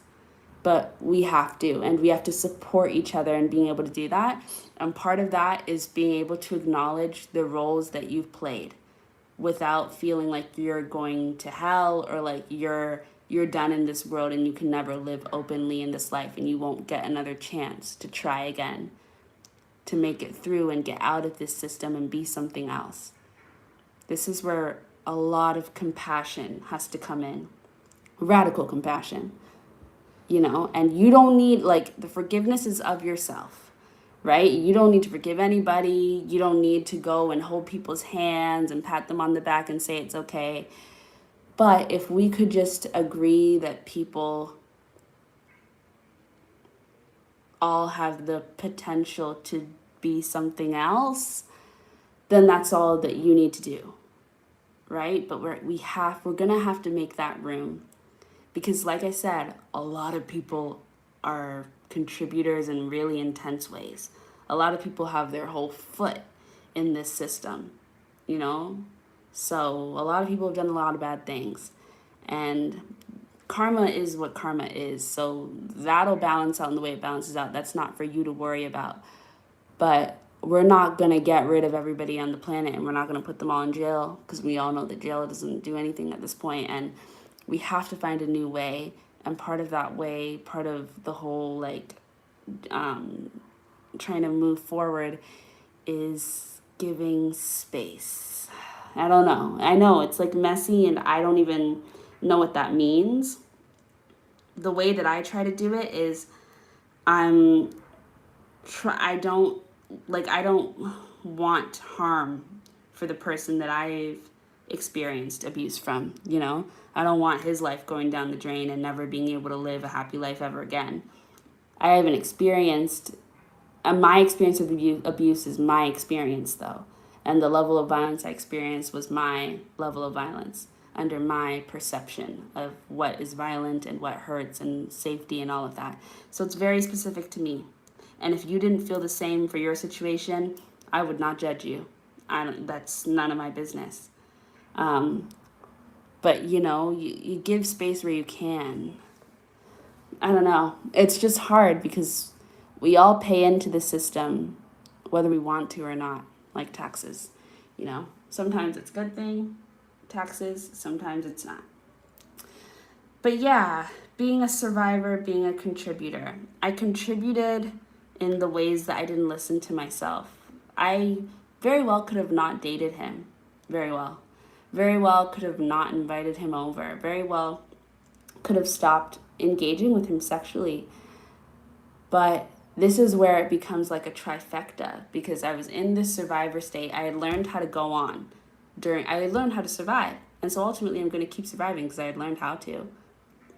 But we have to, and we have to support each other in being able to do that. And part of that is being able to acknowledge the roles that you've played without feeling like you're going to hell or like you're done in this world and you can never live openly in this life and you won't get another chance to try again, to make it through and get out of this system and be something else. This is where a lot of compassion has to come in. Radical compassion. And you don't need, the forgiveness is of yourself, right? You don't need to forgive anybody. You don't need to go and hold people's hands and pat them on the back and say it's okay. But if we could just agree that people all have the potential to be something else, then that's all that you need to do, right? But we're gonna have to make that room. Because like I said, a lot of people are contributors in really intense ways. A lot of people have their whole foot in this system, So a lot of people have done a lot of bad things. And karma is what karma is. So that'll balance out in the way it balances out. That's not for you to worry about. But we're not going to get rid of everybody on the planet and we're not going to put them all in jail because we all know that jail doesn't do anything at this point. And we have to find a new way, and part of that way, part of the whole trying to move forward is giving space. I don't know. I know it's messy and I don't even know what that means. The way that I try to do it is I'm I don't I don't want harm for the person that I've experienced abuse from, you know? I don't want his life going down the drain and never being able to live a happy life ever again. I haven't experienced my experience of abuse is my experience though. And the level of violence I experienced was my level of violence under my perception of what is violent and what hurts and safety and all of that. So it's very specific to me. And if you didn't feel the same for your situation, I would not judge you. That's none of my business. But you give space where you can. I don't know. It's just hard because we all pay into the system whether we want to or not, like taxes. Sometimes it's a good thing, taxes, sometimes it's not. But yeah, being a survivor, being a contributor. I contributed in the ways that I didn't listen to myself. I very well could have not dated him. Very well. Very well could have not invited him over. Very well could have stopped engaging with him sexually. But this is where it becomes like a trifecta because I was in this survivor state. I had learned how to go on I had learned how to survive. And so ultimately I'm going to keep surviving because I had learned how to.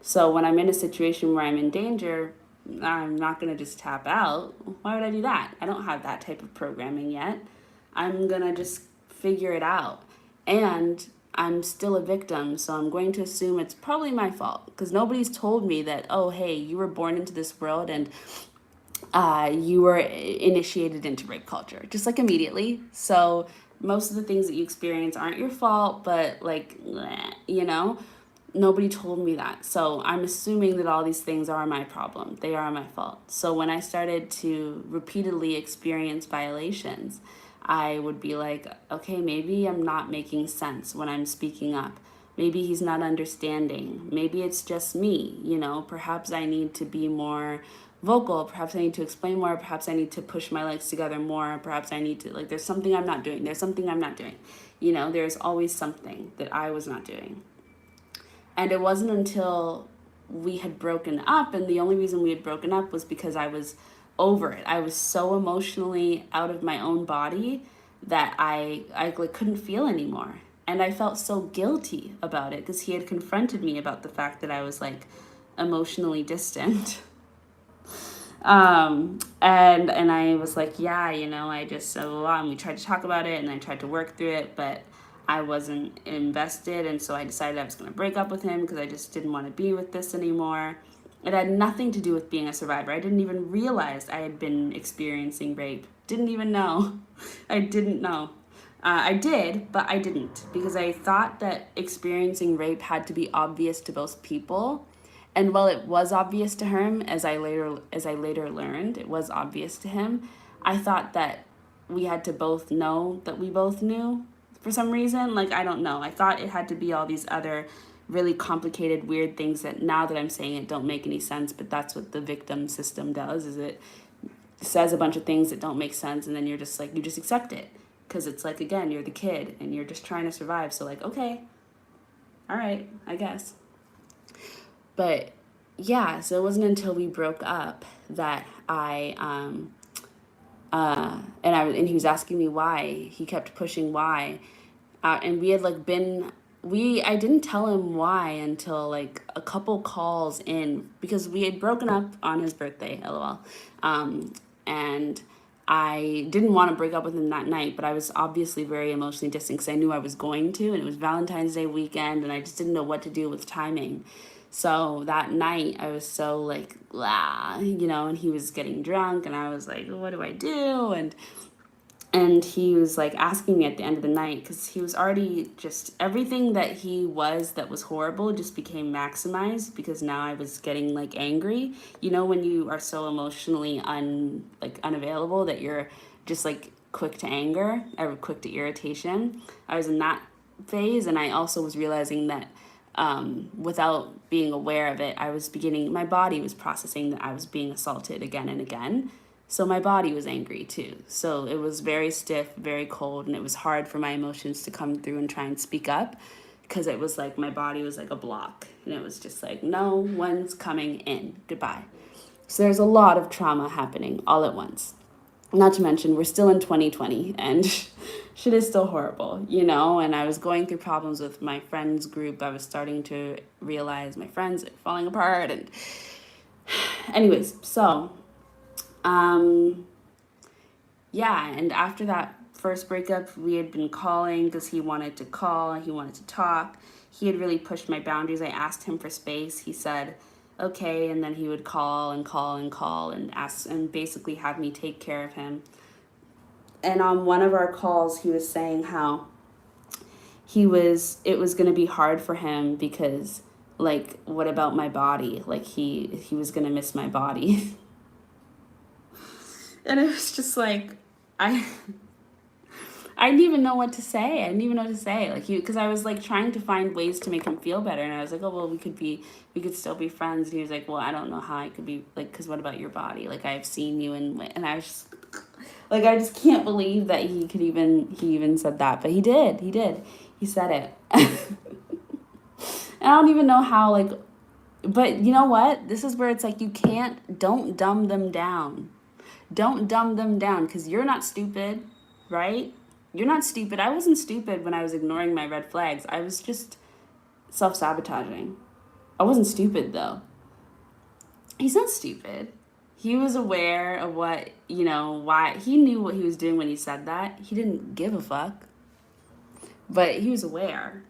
So when I'm in a situation where I'm in danger, I'm not going to just tap out. Why would I do that? I don't have that type of programming yet. I'm going to just figure it out. And I'm still a victim, so I'm going to assume it's probably my fault because nobody's told me that, oh, hey, you were born into this world and you were initiated into rape culture, just like immediately. So most of the things that you experience aren't your fault, but nobody told me that. So I'm assuming that all these things are my problem. They are my fault. So when I started to repeatedly experience violations, I would be like, okay, maybe I'm not making sense when I'm speaking up. Maybe he's not understanding. Maybe it's just me, perhaps I need to be more vocal. Perhaps I need to explain more. Perhaps I need to push my legs together more. Perhaps I need to, there's something I'm not doing. There's something I'm not doing. There's always something that I was not doing. And it wasn't until we had broken up, and the only reason we had broken up was because I was over it. I was so emotionally out of my own body that I couldn't feel anymore. And I felt so guilty about it because he had confronted me about the fact that I was emotionally distant. And I was like, yeah, I just, and we tried to talk about it and I tried to work through it, but I wasn't invested. And so I decided I was going to break up with him because I just didn't want to be with this anymore. It had nothing to do with being a survivor. I didn't even realize I had been experiencing rape. Didn't even know. I didn't know. I did, but I didn't because I thought that experiencing rape had to be obvious to both people. And while it was obvious to him, as I later learned, it was obvious to him, I thought that we had to both know that we both knew for some reason. I don't know. I thought it had to be all these other really complicated, weird things that now that I'm saying it don't make any sense, but that's what the victim system does, is it says a bunch of things that don't make sense, and then you're just you just accept it. Because it's again, you're the kid, and you're just trying to survive, so okay, all right, I guess. But yeah, so it wasn't until we broke up that and he was asking me why. He kept pushing why, and we had I didn't tell him why until a couple calls in because we had broken up on his birthday, lol, and I didn't want to break up with him that night, but I was obviously very emotionally distant because I knew I was going to, and it was Valentine's Day weekend, and I just didn't know what to do with timing. So that night I was so blah, and he was getting drunk, and I was like, what do I do? And he was asking me at the end of the night because he was already just everything that he was that was horrible just became maximized because now I was getting angry. When you are so emotionally unavailable that you're just quick to anger or quick to irritation. I was in that phase, and I also was realizing that without being aware of it, my body was processing that I was being assaulted again and again. So my body was angry too. So it was very stiff, very cold, and it was hard for my emotions to come through and try and speak up because it was my body was a block. And it was just no one's coming in. Goodbye. So there's a lot of trauma happening all at once. Not to mention, we're still in 2020 and shit is still horrible, you know? And I was going through problems with my friends group. I was starting to realize my friends are falling apart. And, anyways, so, um, yeah, and after that first breakup, we had been calling because he wanted to call, he wanted to talk. He had really pushed my boundaries. I asked him for space. He said, okay, and then he would call and call and call and ask and basically have me take care of him. And on one of our calls, he was saying how it was going to be hard for him because, like, what about my body? Like, he was going to miss my body. And it was just like, I I didn't even know what to say. I didn't even know what to say. Like, because I was like trying to find ways to make him feel better, and I was like, oh well, we could still be friends. And he was like, well, I don't know how I could be like, because what about your body? Like, I've seen you, and I was just like, I just can't believe that he even said that, but he said it. And I don't even know how, like, but you know what? This is where it's like, don't dumb them down. Don't dumb them down because you're not stupid, right? You're not stupid. I wasn't stupid when I was ignoring my red flags. I was just self-sabotaging. I wasn't stupid though. He's not stupid. He was aware of what, why he knew what he was doing when he said that. He didn't give a fuck, but he was aware.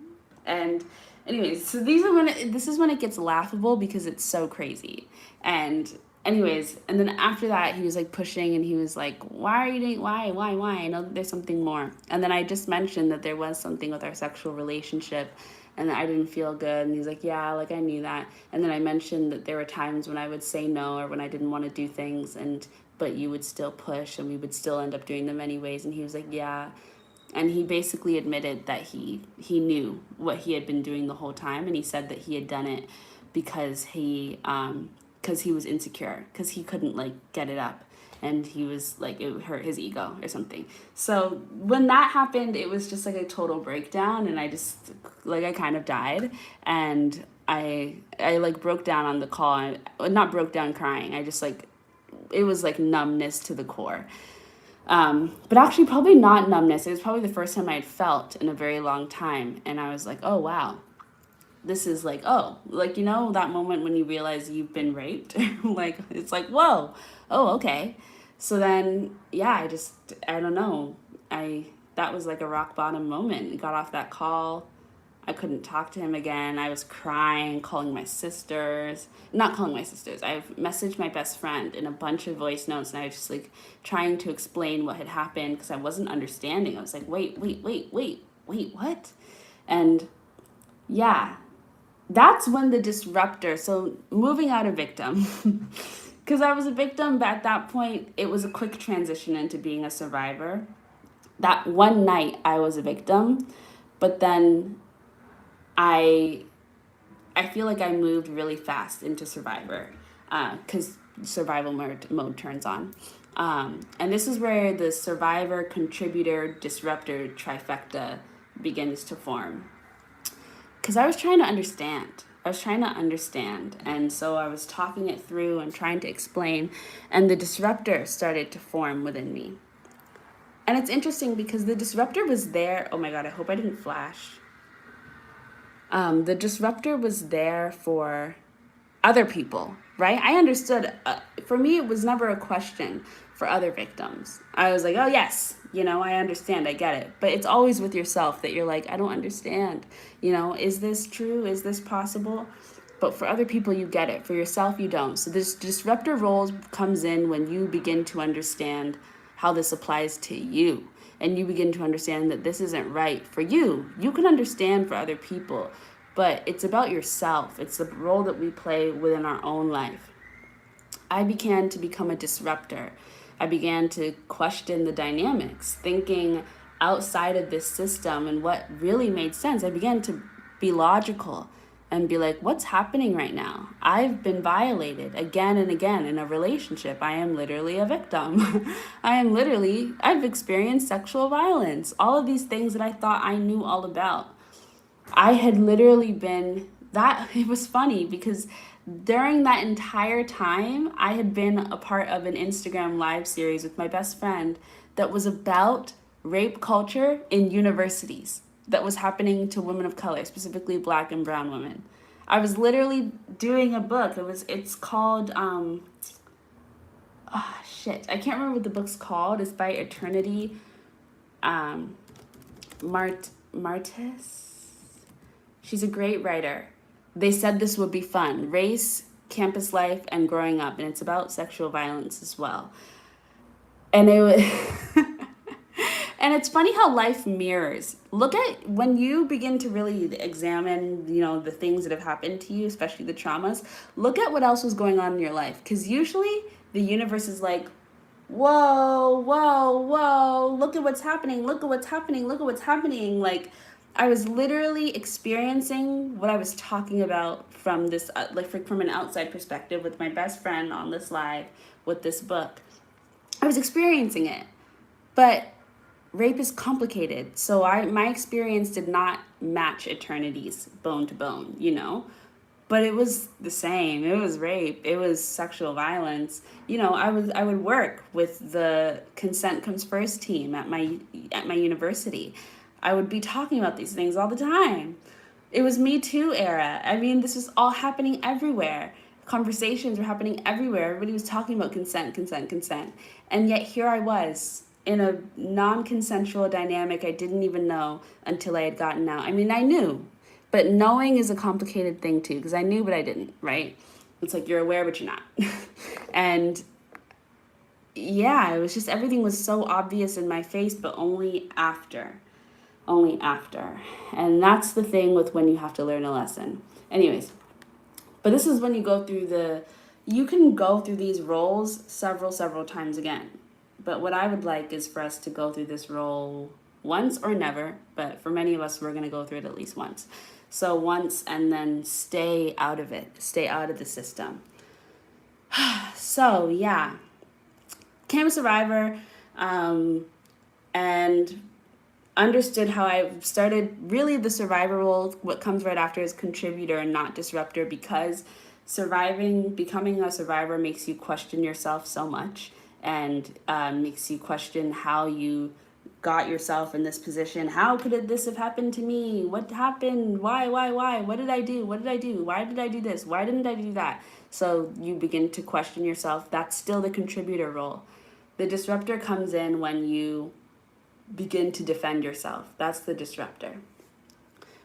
And anyways, so this is when it gets laughable because it's so crazy. And anyways, and then after that, he was like pushing and he was like, why are you doing, why? I know that there's something more. And then I just mentioned that there was something with our sexual relationship and that I didn't feel good. And he's like, yeah, like I knew that. And then I mentioned that there were times when I would say no or when I didn't want to do things but you would still push and we would still end up doing them anyways. And he was like, yeah. And he basically admitted that he knew what he had been doing the whole time. And he said that he had done it because he was insecure, because he couldn't like get it up, and he was like, it hurt his ego or something. So when that happened, it was just like a total breakdown, and I just like, I kind of died, and I like broke down on the call. Not broke down crying, I just like, it was like numbness to the core. But actually probably not numbness. It was probably the first time I had felt in a very long time, and I was like, oh wow, this is like, oh, like, that moment when you realize you've been raped. Like, it's like, whoa, oh, okay. So then, yeah, I don't know. That was like a rock bottom moment. Got off that call. I couldn't talk to him again. I was crying, calling my sisters. Not calling my sisters. I've messaged my best friend in a bunch of voice notes, and I was just like trying to explain what had happened because I wasn't understanding. I was like, wait, what? And yeah, that's when the disruptor, so moving out of victim, because I was a victim, but at that point, it was a quick transition into being a survivor. That one night, I was a victim, but then I feel like I moved really fast into survivor, because survival mode turns on. And this is where the survivor, contributor, disruptor trifecta begins to form. Because I was trying to understand. And so I was talking it through and trying to explain, and the disruptor started to form within me. And it's interesting because the disruptor was there. Oh my God, I hope I didn't flash. The disruptor was there for other people, right? I understood. For me, it was never a question for other victims. I was like, oh yes, I understand, I get it. But it's always with yourself that you're like, I don't understand. Is this true? Is this possible? But for other people, you get it. For yourself, you don't. So this disruptor role comes in when you begin to understand how this applies to you. And you begin to understand that this isn't right for you. You can understand for other people, but it's about yourself. It's the role that we play within our own life. I began to become a disruptor. I began to question the dynamics, thinking outside of this system and what really made sense. I began to be logical and be like, what's happening right now? I've been violated again and again in a relationship. I am literally a victim. I've experienced sexual violence. All of these things that I thought I knew all about. I had literally been, it was funny because During that entire time, I had been a part of an Instagram live series with my best friend that was about rape culture in universities that was happening to women of color, specifically black and brown women. I was literally doing a book. It's called shit. I can't remember what the book's called. It's by Eternity um Martis. She's a great writer. They said this would be fun. Race, campus life, and growing up, and it's about sexual violence as well. And it was and it's funny how life mirrors. Look at when you begin to really examine, the things that have happened to you, especially the traumas. Look at what else was going on in your life, because usually the universe is like, whoa, whoa, whoa, look at what's happening, look at what's happening, look at what's happening. Like, I was literally experiencing what I was talking about from this, from an outside perspective with my best friend on this live with this book. I was experiencing it, but rape is complicated. So my experience did not match Eternity's bone to bone. But it was the same. It was rape. It was sexual violence. I would work with the Consent Comes First team at my university. I would be talking about these things all the time. It was Me Too era. I mean, this was all happening everywhere. Conversations were happening everywhere. Everybody was talking about consent, consent, consent. And yet here I was in a non-consensual dynamic I didn't even know until I had gotten out. I mean, I knew, but knowing is a complicated thing too, because I knew, but I didn't, right? It's like you're aware, but you're not. And yeah, it was just everything was so obvious in my face, but only after. Only after. And that's the thing with when you have to learn a lesson. Anyways, but this is when you can go through these roles several times again. But what I would like is for us to go through this role once or never, but for many of us, we're going to go through it at least once. So once, and then stay out of it, stay out of the system. So yeah, became a survivor, and understood how I started really the survivor role. What comes right after is contributor and not disruptor, because becoming a survivor makes you question yourself so much, and makes you question how you got yourself in this position. How could this have happened to me? What happened? Why? What did I do? What did I do? Why did I do this? Why didn't I do that? So you begin to question yourself. That's still the contributor role. The disruptor comes in when you begin to defend yourself. That's the disruptor.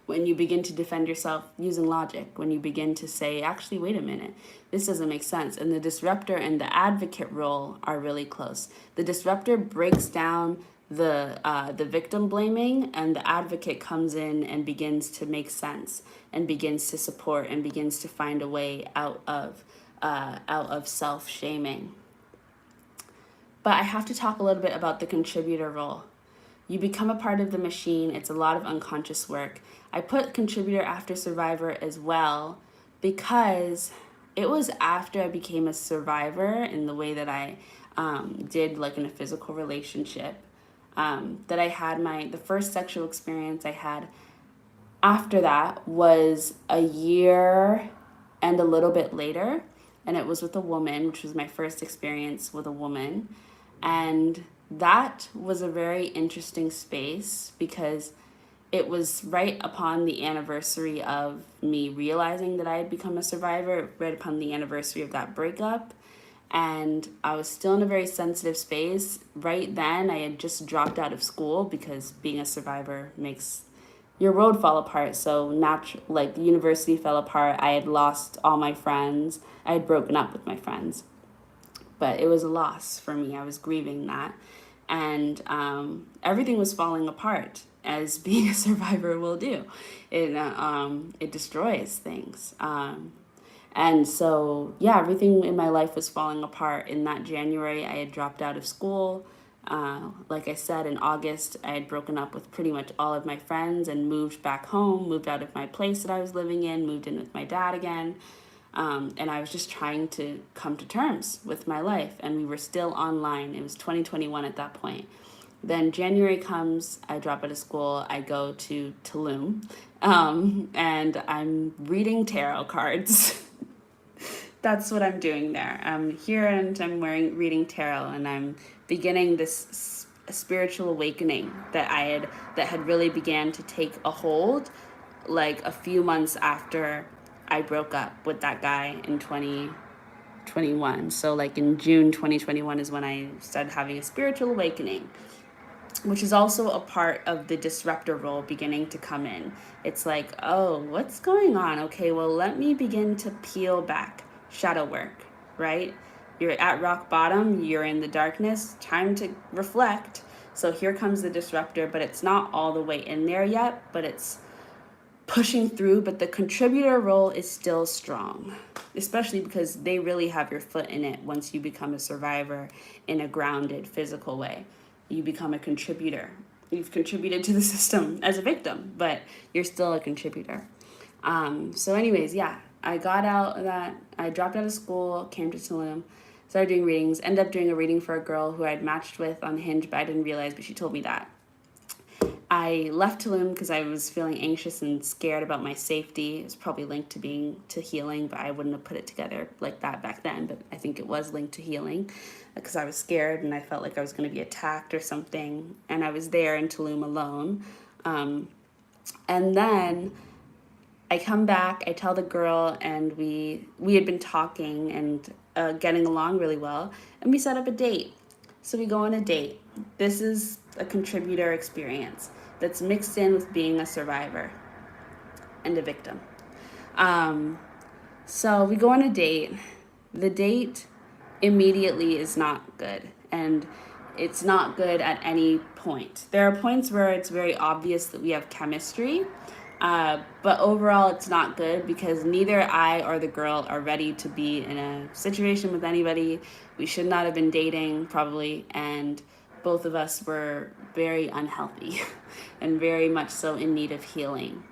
When you begin to defend yourself using logic, when you begin to say, actually, wait a minute, this doesn't make sense. And the disruptor and the advocate role are really close. The disruptor breaks down the victim blaming, and the advocate comes in and begins to make sense and begins to support and begins to find a way out of self-shaming. But I have to talk a little bit about the contributor role. You become a part of the machine. It's a lot of unconscious work. I put contributor after survivor as well because it was after I became a survivor in the way that I did, like in a physical relationship, that I had the first sexual experience I had after that was a year and a little bit later. And it was with a woman, which was my first experience with a woman. And that was a very interesting space because it was right upon the anniversary of me realizing that I had become a survivor, right upon the anniversary of that breakup. And I was still in a very sensitive space. Right then, I had just dropped out of school because being a survivor makes your world fall apart. So like the university fell apart. I had lost all my friends. I had broken up with my friends. But it was a loss for me. I was grieving that. And everything was falling apart, as being a survivor will do. It destroys things. And so, yeah, everything in my life was falling apart. In that January, I had dropped out of school. Like I said, in August, I had broken up with pretty much all of my friends and moved back home, moved out of my place that I was living in, moved in with my dad again. And I was just trying to come to terms with my life. And we were still online. It was 2021 at that point. Then January comes, I drop out of school, I go to Tulum, and I'm reading tarot cards. that's what I'm doing there. I'm here and I'm reading tarot, and I'm beginning this spiritual awakening that had really began to take a hold like a few months after I broke up with that guy in 2021. So like in June 2021 is when I started having a spiritual awakening, which is also a part of the disruptor role beginning to come in. It's like, oh, what's going on? Okay, well, let me begin to peel back. Shadow work, right? You're at rock bottom, you're in the darkness, time to reflect. So here comes the disruptor, but it's not all the way in there yet, but it's pushing through, but the contributor role is still strong, especially because they really have your foot in it once you become a survivor in a grounded physical way. You become a contributor. You've contributed to the system as a victim, but you're still a contributor. So anyways, yeah, I got out of that. I dropped out of school, came to Tulum, started doing readings, ended up doing a reading for a girl who I'd matched with on Hinge, but I didn't realize, but she told me that. I left Tulum because I was feeling anxious and scared about my safety. It was probably linked to healing, but I wouldn't have put it together like that back then. But I think it was linked to healing because I was scared and I felt like I was going to be attacked or something. And I was there in Tulum alone. And then I come back, I tell the girl, and we had been talking and getting along really well, and we set up a date. So we go on a date. This is a contributor experience that's mixed in with being a survivor and a victim. So we go on a date. The date immediately is not good, and it's not good at any point. There are points where it's very obvious that we have chemistry, but overall it's not good because neither I or the girl are ready to be in a situation with anybody. We should not have been dating probably, and both of us were very unhealthy and very much so in need of healing.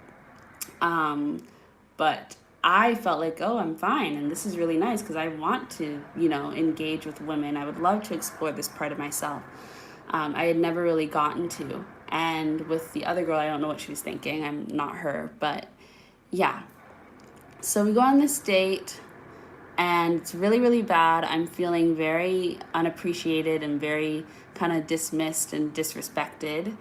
But I felt like, oh, I'm fine, and this is really nice because I want to, engage with women. I would love to explore this part of myself. I had never really gotten to. And with the other girl, I don't know what she was thinking. I'm not her, but yeah. So we go on this date, and it's really, really bad. I'm feeling very unappreciated and very kind of dismissed and disrespected.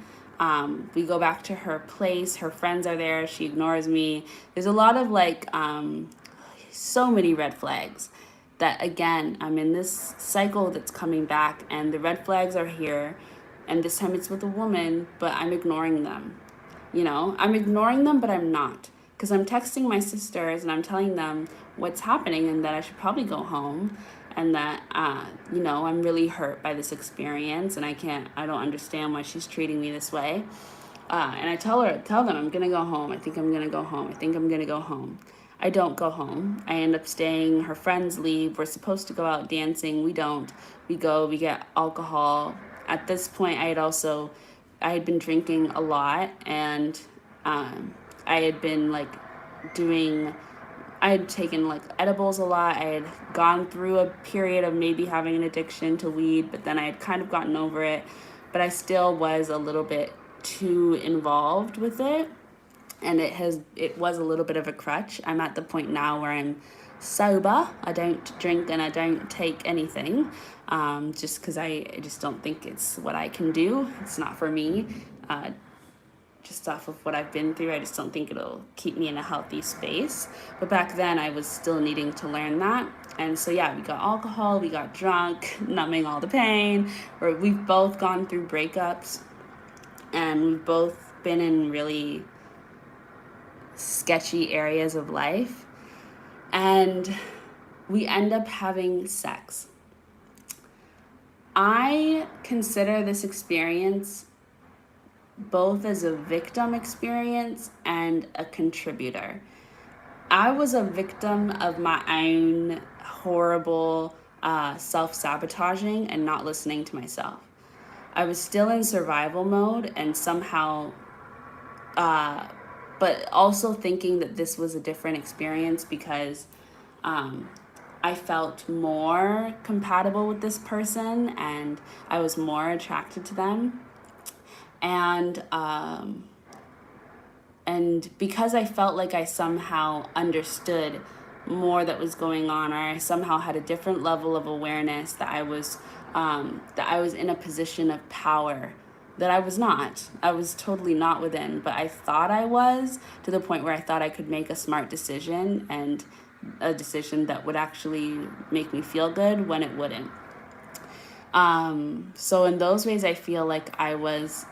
We go back to her place. Her friends are there. She ignores me. There's a lot of so many red flags that, again, I'm in this cycle that's coming back, and the red flags are here. And this time it's with a woman, but I'm ignoring them. I'm ignoring them, but I'm not. Because I'm texting my sisters and I'm telling them what's happening and that I should probably go home, and that, I'm really hurt by this experience and I don't understand why she's treating me this way. And I tell them I'm going to go home. I think I'm going to go home. I don't go home. I end up staying. Her friends leave. We're supposed to go out dancing. We don't. We get alcohol. At this point, I had been drinking a lot, and I had been I had taken edibles a lot. I had gone through a period of maybe having an addiction to weed, but then I had kind of gotten over it, but I still was a little bit too involved with it, and it was a little bit of a crutch. I'm at the point now where I'm sober. I don't drink and I don't take anything, just because I just don't think it's what I can do. It's not for me. Just off of what I've been through, I just don't think it'll keep me in a healthy space. But back then, I was still needing to learn that. And so, yeah, we got alcohol, we got drunk, numbing all the pain. We've both gone through breakups, and we've both been in really sketchy areas of life. And we end up having sex. I consider this experience both as a victim experience and a contributor. I was a victim of my own horrible self-sabotaging and not listening to myself. I was still in survival mode and somehow, but also thinking that this was a different experience because I felt more compatible with this person and I was more attracted to them. And because I felt like I somehow understood more that was going on, or I somehow had a different level of awareness that I was in a position of power that I was not. I was totally not within, but I thought I was, to the point where I thought I could make a smart decision, and a decision that would actually make me feel good when it wouldn't. So in those ways, I feel like I was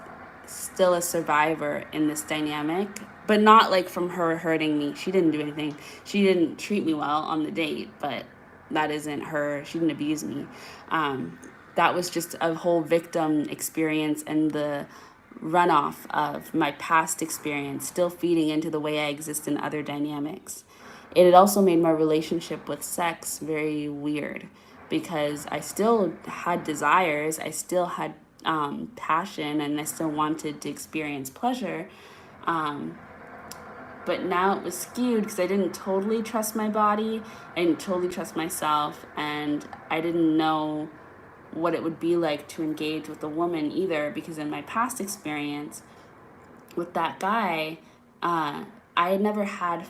still a survivor in this dynamic, but not like from her hurting me. She didn't do anything. She didn't treat me well on the date, but that isn't her. She didn't abuse me. Um, that was just a whole victim experience, and the runoff of my past experience still feeding into the way I exist in other dynamics. It had also made my relationship with sex very weird, because I still had desires, I still had passion, and I still wanted to experience pleasure. Um, but now it was skewed because I didn't totally trust my body, I didn't totally trust myself, and I didn't know what it would be like to engage with a woman either, because in my past experience with that guy, uh, I had never had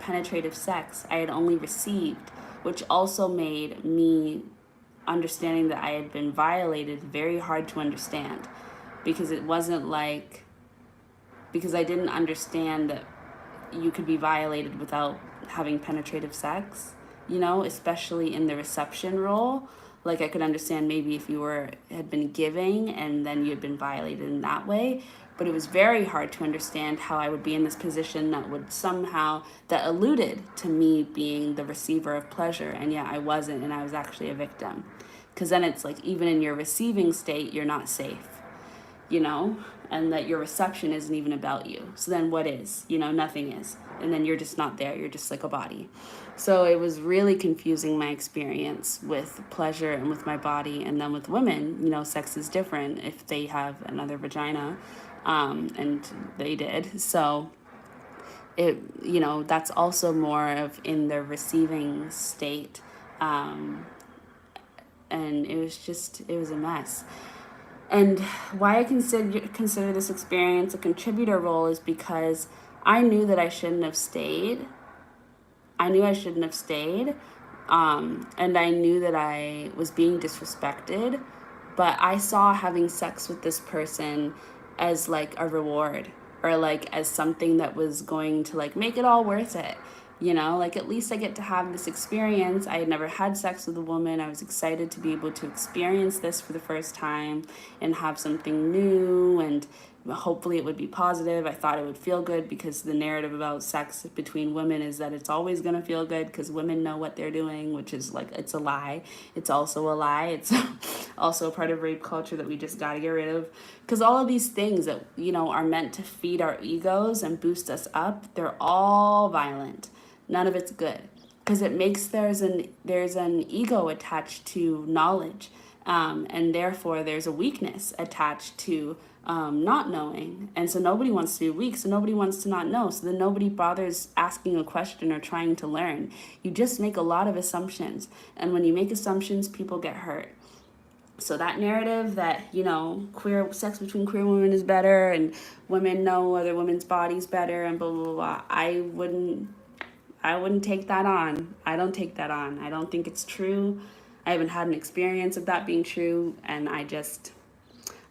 penetrative sex. I had only received, which also made me understanding that I had been violated very hard to understand, because it wasn't like, because I didn't understand that you could be violated without having penetrative sex, especially in the reception role. Like, I could understand maybe if you had been giving and then you had been violated in that way, but it was very hard to understand how I would be in this position that alluded to me being the receiver of pleasure, and yet I wasn't, and I was actually a victim. Because then it's like, even in your receiving state, you're not safe, you know, and that your reception isn't even about you. So then what is? Nothing is. And then you're just not there. You're just like a body. So it was really confusing, my experience with pleasure and with my body. And then with women, sex is different if they have another vagina. And they did. So that's also more of in the receiving state. And it was a mess. And why I consider this experience a contributor role is because I knew that I shouldn't have stayed. I knew I shouldn't have stayed. And I knew that I was being disrespected. But I saw having sex with this person as like a reward, or like as something that was going to like make it all worth it. Like, at least I get to have this experience. I had never had sex with a woman. I was excited to be able to experience this for the first time and have something new, and hopefully it would be positive. I thought it would feel good, because the narrative about sex between women is that it's always going to feel good because women know what they're doing, which is like, it's a lie. It's also a lie. It's also a part of rape culture that we just got to get rid of, because all of these things that are meant to feed our egos and boost us up, they're all violent. None of it's good, because it makes there's an ego attached to knowledge, and therefore there's a weakness attached to not knowing. And so nobody wants to be weak, so nobody wants to not know, so then nobody bothers asking a question or trying to learn. You just make a lot of assumptions, and when you make assumptions, people get hurt. So that narrative that queer sex between queer women is better, and women know other women's bodies better, and blah blah blah, blah, I wouldn't take that on. I don't take that on. I don't think it's true. I haven't had an experience of that being true, and I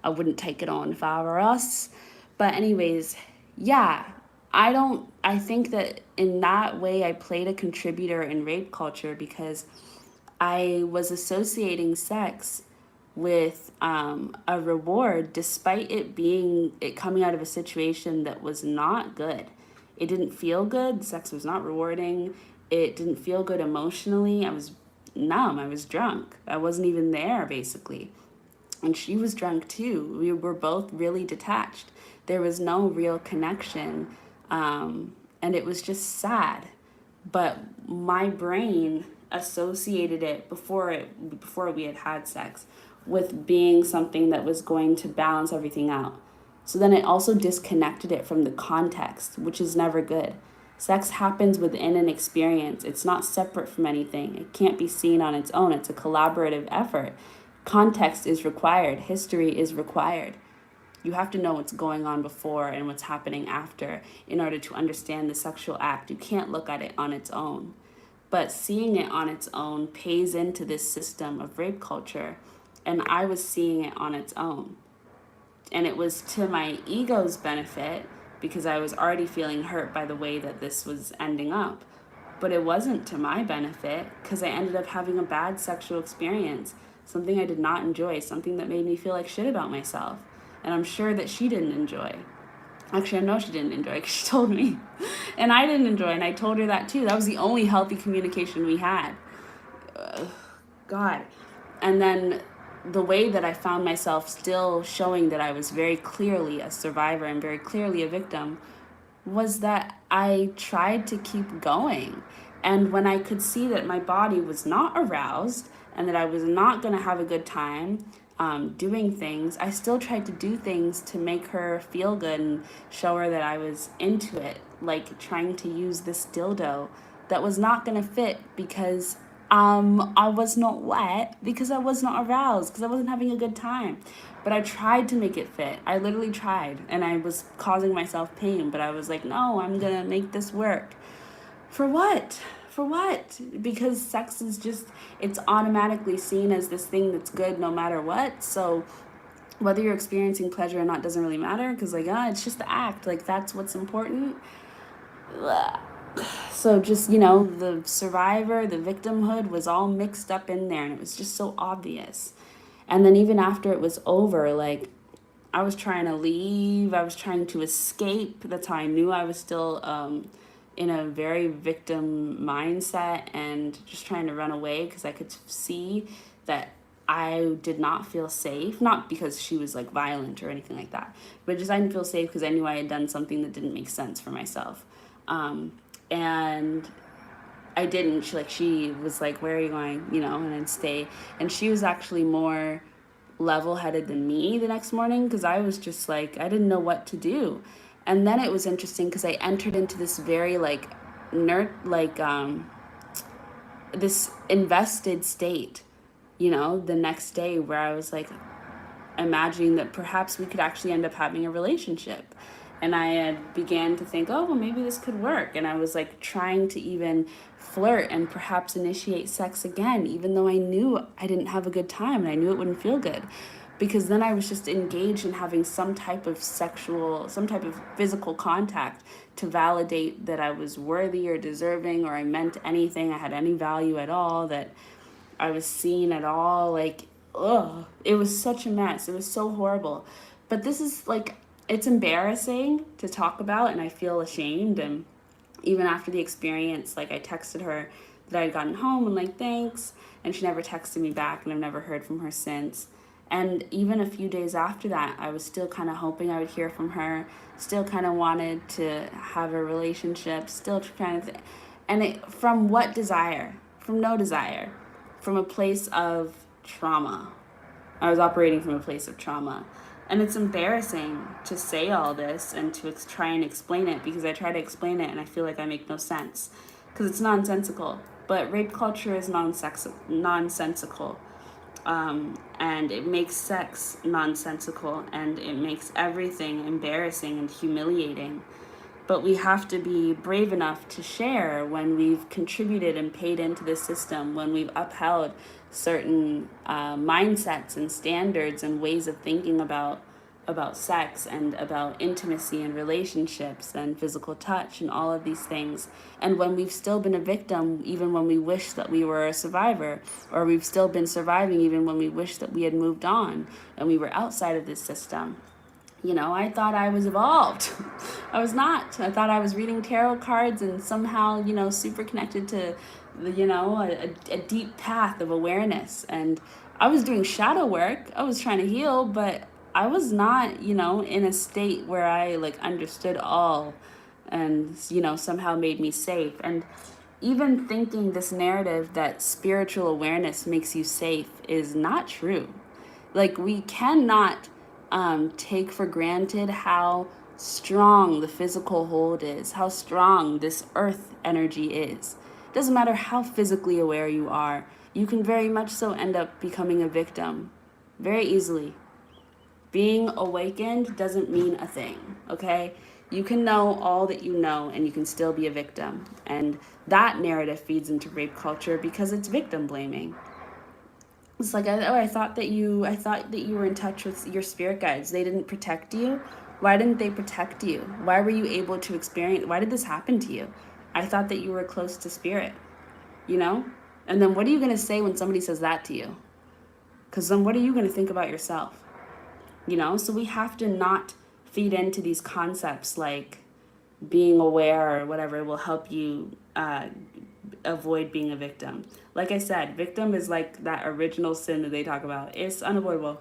wouldn't take it on if I were us. But anyways, yeah, I think that in that way I played a contributor in rape culture, because I was associating sex with a reward, despite it coming out of a situation that was not good. It didn't feel good. Sex was not rewarding. It didn't feel good emotionally. I was numb. I was drunk. I wasn't even there, basically. And she was drunk too. We were both really detached. There was no real connection. And it was just sad. But my brain associated it before we had sex with being something that was going to balance everything out. So then it also disconnected it from the context, which is never good. Sex happens within an experience. It's not separate from anything. It can't be seen on its own. It's a collaborative effort. Context is required. History is required. You have to know what's going on before and what's happening after in order to understand the sexual act. You can't look at it on its own. But seeing it on its own pays into this system of rape culture, and I was seeing it on its own. And it was to my ego's benefit because I was already feeling hurt by the way that this was ending up. But it wasn't to my benefit because I ended up having a bad sexual experience, something I did not enjoy, something that made me feel like shit about myself. And I'm sure that she didn't enjoy. Actually, I know she didn't enjoy because she told me. And I didn't enjoy, and I told her that too. That was the only healthy communication we had. God. And then the way that I found myself still showing that I was very clearly a survivor and very clearly a victim was that I tried to keep going. And when I could see that my body was not aroused and that I was not going to have a good time doing things, I still tried to do things to make her feel good and show her that I was into it, like trying to use this dildo that was not going to fit because I was not wet, because I was not aroused, because I wasn't having a good time. But I tried to make it fit. I literally tried, and I was causing myself pain, but I was like, no, I'm gonna make this work. For what? For what? Because sex is just, it's automatically seen as this thing that's good no matter what. So whether you're experiencing pleasure or not doesn't really matter, because like, it's just the act. Like, that's what's important. So just, the survivor, the victimhood was all mixed up in there, and it was just so obvious. And then even after it was over, like, I was trying to leave, I was trying to escape. That's how I knew I was still in a very victim mindset and just trying to run away because I could see that I did not feel safe. Not because she was like violent or anything like that, but just I didn't feel safe because I knew I had done something that didn't make sense for myself. And I didn't. She was like, where are you going? And I'd stay. And she was actually more level-headed than me the next morning because I was just like, I didn't know what to do. And then it was interesting because I entered into this very like this invested state, the next day where I was like imagining that perhaps we could actually end up having a relationship. And I had began to think, oh, well, maybe this could work. And I was like trying to even flirt and perhaps initiate sex again, even though I knew I didn't have a good time and I knew it wouldn't feel good. Because then I was just engaged in having some type of physical contact to validate that I was worthy or deserving, or I meant anything, I had any value at all, that I was seen at all. Like, ugh, it was such a mess. It was so horrible. But this is like, it's embarrassing to talk about, and I feel ashamed. And even after the experience, like, I texted her that I'd gotten home and like, thanks, and she never texted me back, and I've never heard from her since. And even a few days after that, I was still kind of hoping I would hear from her, still kind of wanted to have a relationship, still trying to and it, from what desire? From no desire, from a place of trauma. I was operating from a place of trauma. And it's embarrassing to say all this and to try and explain it, because I try to explain it and I feel like I make no sense because it's nonsensical. But rape culture is nonsensical. And it makes sex nonsensical, and it makes everything embarrassing and humiliating. But we have to be brave enough to share when we've contributed and paid into the system, when we've upheld certain mindsets and standards and ways of thinking about sex and about intimacy and relationships and physical touch and all of these things. And when we've still been a victim, even when we wish that we were a survivor, or we've still been surviving even when we wish that we had moved on and we were outside of this system. I thought I was evolved. I was not. I thought I was reading tarot cards and somehow, super connected to a deep path of awareness. And I was doing shadow work. I was trying to heal, but I was not, in a state where I like understood all and, somehow made me safe. And even thinking this narrative that spiritual awareness makes you safe is not true. Like, we cannot take for granted how strong the physical hold is, how strong this earth energy is. It doesn't matter how physically aware you are, you can very much so end up becoming a victim very easily. Being awakened doesn't mean a thing, okay? You can know all that you know and you can still be a victim. And that narrative feeds into rape culture because it's victim blaming. It's like, oh, I thought that you were in touch with your spirit guides. They didn't protect you. Why didn't they protect you? Why were you able to experience? Why did this happen to you? I thought that you were close to spirit, you know? And then what are you going to say when somebody says that to you? Because then what are you going to think about yourself? You know? So we have to not feed into these concepts like being aware or whatever will help you avoid being a victim. Like I said, victim is like that original sin that they talk about. It's unavoidable.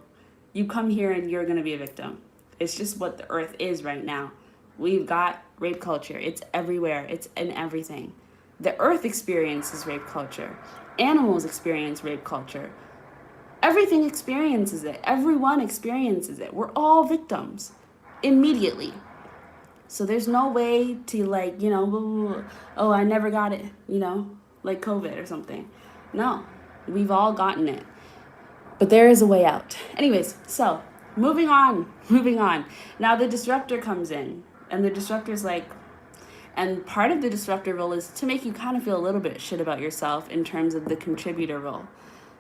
You come here and you're going to be a victim. It's just what the earth is right now. We've got rape culture. It's everywhere. It's in everything. The earth experiences rape culture. Animals experience rape culture. Everything experiences it. Everyone experiences it. We're all victims immediately. So there's no way to like, you know, oh, I never got it, you know, like COVID or something. No, we've all gotten it. But there is a way out. Anyways, so moving on. Now the disruptor comes in and the disruptor's like, and part of the disruptor role is to make you kind of feel a little bit shit about yourself in terms of the contributor role.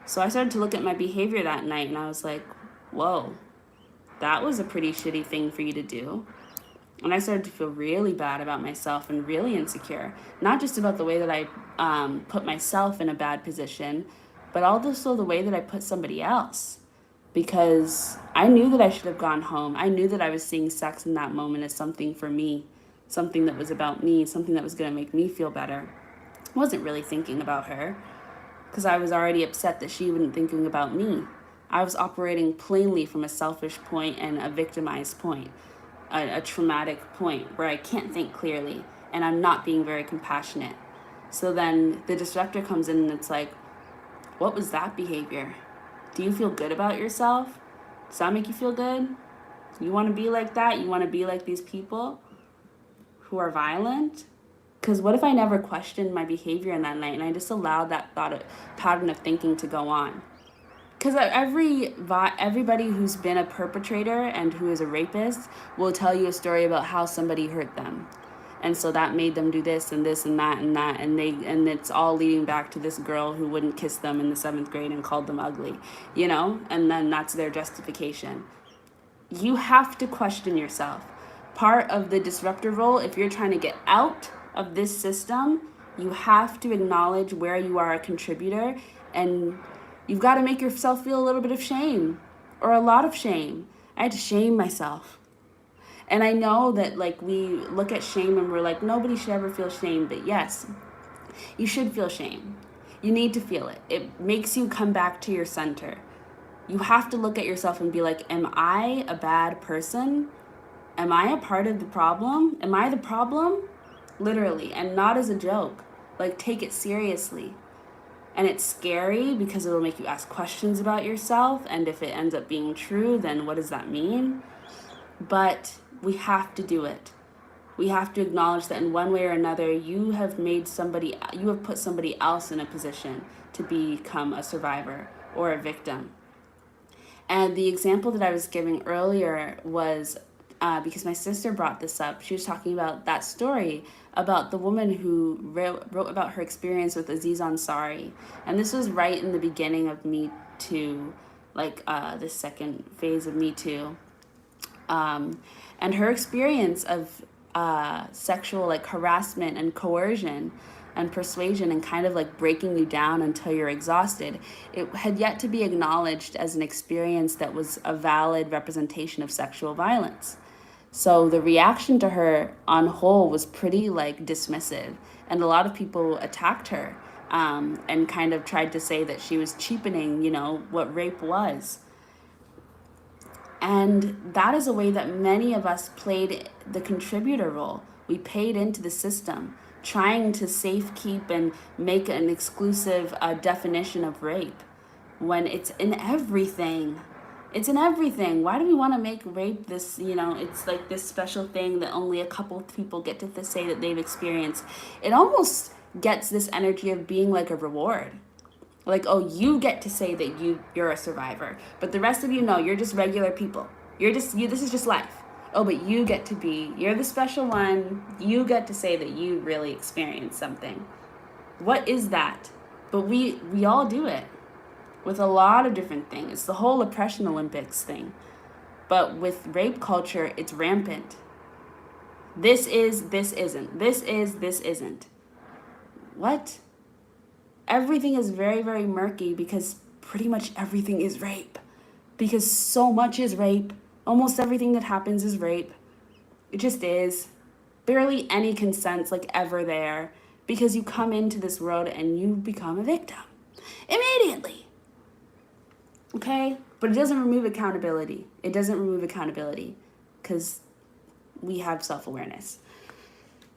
So I started to look at my behavior that night and I was like, whoa, that was a pretty shitty thing for you to do. And I started to feel really bad about myself and really insecure. Not just about the way that I put myself in a bad position, but also the way that I put somebody else. Because I knew that I should have gone home. I knew that I was seeing sex in that moment as something for me, something that was about me, something that was going to make me feel better. I wasn't really thinking about her because I was already upset that she wasn't thinking about me. I was operating plainly from a selfish point and a victimized point. A traumatic point where I can't think clearly and I'm not being very compassionate. So then the disruptor comes in and it's like, what was that behavior? Do you feel good about yourself? Does that make you feel good? You want to be like that? You want to be like these people who are violent? Because what if I never questioned my behavior in that night and I just allowed that pattern of thinking to go on? Because everybody who's been a perpetrator and who is a rapist will tell you a story about how somebody hurt them. And so that made them do this and this and that and that. And it's all leading back to this girl who wouldn't kiss them in the 7th grade and called them ugly, you know? And then that's their justification. You have to question yourself. Part of the disruptor role, if you're trying to get out of this system, you have to acknowledge where you are a contributor, and you've got to make yourself feel a little bit of shame or a lot of shame. I had to shame myself. And I know that like we look at shame and we're like, nobody should ever feel shame. But yes, you should feel shame. You need to feel it. It makes you come back to your center. You have to look at yourself and be like, am I a bad person? Am I a part of the problem? Am I the problem? Literally, and not as a joke. Like, take it seriously. And it's scary because it'll make you ask questions about yourself. And if it ends up being true, then what does that mean? But we have to do it. We have to acknowledge that in one way or another, you have put somebody else in a position to become a survivor or a victim. And the example that I was giving earlier was because my sister brought this up. She was talking about that story about the woman who wrote about her experience with Aziz Ansari. And this was right in the beginning of Me Too, like the second phase of Me Too. And her experience of sexual like harassment and coercion and persuasion and kind of like breaking you down until you're exhausted, it had yet to be acknowledged as an experience that was a valid representation of sexual violence. So the reaction to her on whole was pretty like dismissive, and a lot of people attacked her and kind of tried to say that she was cheapening, you know, what rape was. And that is a way that many of us played the contributor role. We paid into the system, trying to safekeep and make an exclusive definition of rape when it's in everything. It's in everything. Why do we want to make rape this, you know, it's like this special thing that only a couple of people get to say that they've experienced? It almost gets this energy of being like a reward. Like, oh, you get to say that you're a survivor, but the rest of you know you're just regular people. This is just life. Oh, but you're the special one. You get to say that you really experienced something. What is that? But we all do it with a lot of different things. It's the whole oppression Olympics thing. But with rape culture, it's rampant. This is, this isn't. This isn't. What? Everything is very, very murky because pretty much everything is rape. Because so much is rape. Almost everything that happens is rape. It just is. Barely any consent's like ever there. Because you come into this world and you become a victim. Immediately. Okay? But it doesn't remove accountability. It doesn't remove accountability. Because we have self-awareness.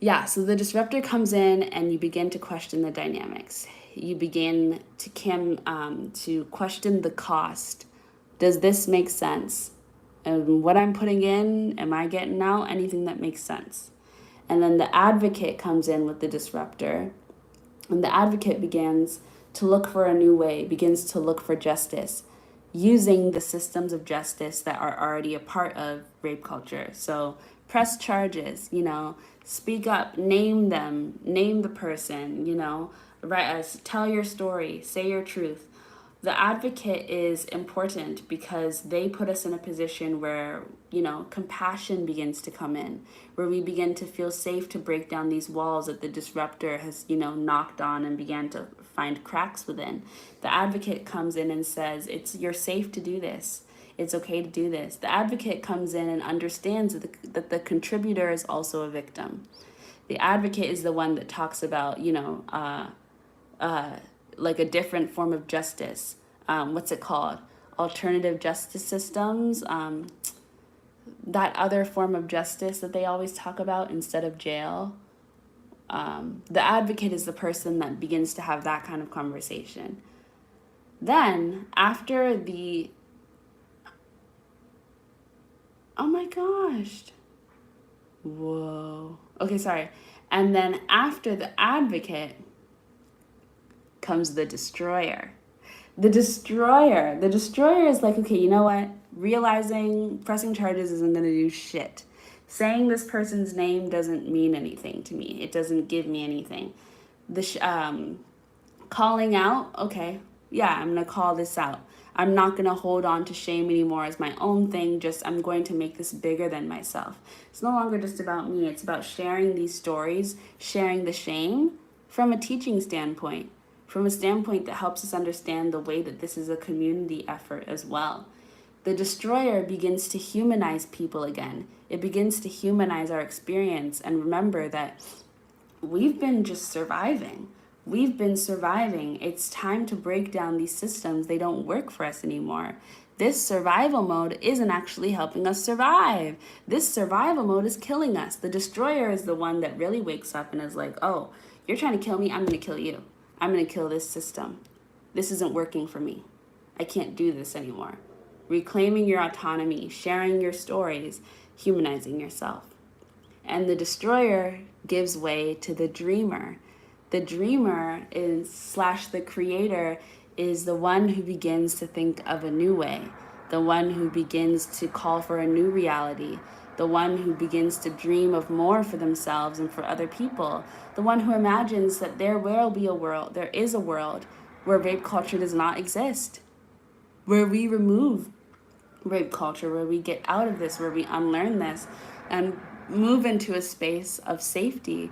Yeah, so the disruptor comes in and you begin to question the dynamics. You begin to question the cost. Does this make sense? And what I'm putting in, am I getting out anything that makes sense? And then the advocate comes in with the disruptor. And the advocate begins to look for a new way, begins to look for justice, using the systems of justice that are already a part of rape culture. So press charges, speak up, name them, name the person, tell your story, say your truth. The advocate is important because they put us in a position where, compassion begins to come in, where we begin to feel safe to break down these walls that the disruptor has, knocked on and began to find cracks within. The advocate comes in and says, you're safe to do this. It's okay to do this. The advocate comes in and understands that the contributor is also a victim. The advocate is the one that talks about, like a different form of justice. What's it called? Alternative justice systems. That other form of justice that they always talk about instead of jail. The advocate is the person that begins to have that kind of conversation. Then, after the... Oh my gosh. Whoa. Okay, sorry. And then after the advocate comes the destroyer. The destroyer is like, okay, you know what? Pressing charges isn't going to do shit. Saying this person's name doesn't mean anything to me. It doesn't give me anything. Calling out, okay, yeah, I'm going to call this out. I'm not going to hold on to shame anymore as my own thing. I'm going to make this bigger than myself. It's no longer just about me. It's about sharing these stories, sharing the shame from a teaching standpoint, from a standpoint that helps us understand the way that this is a community effort as well. The destroyer begins to humanize people again. It begins to humanize our experience and remember that we've been just surviving. We've been surviving. It's time to break down these systems. They don't work for us anymore. This survival mode isn't actually helping us survive. This survival mode is killing us. The destroyer is the one that really wakes up and is like, oh, you're trying to kill me? I'm going to kill you. I'm going to kill this system. This isn't working for me. I can't do this anymore. Reclaiming your autonomy, sharing your stories, humanizing yourself. And the destroyer gives way to the dreamer. The dreamer the creator is the one who begins to think of a new way, the one who begins to call for a new reality, the one who begins to dream of more for themselves and for other people, the one who imagines that there is a world where rape culture does not exist, where we remove rape culture, where we get out of this, where we unlearn this and move into a space of safety,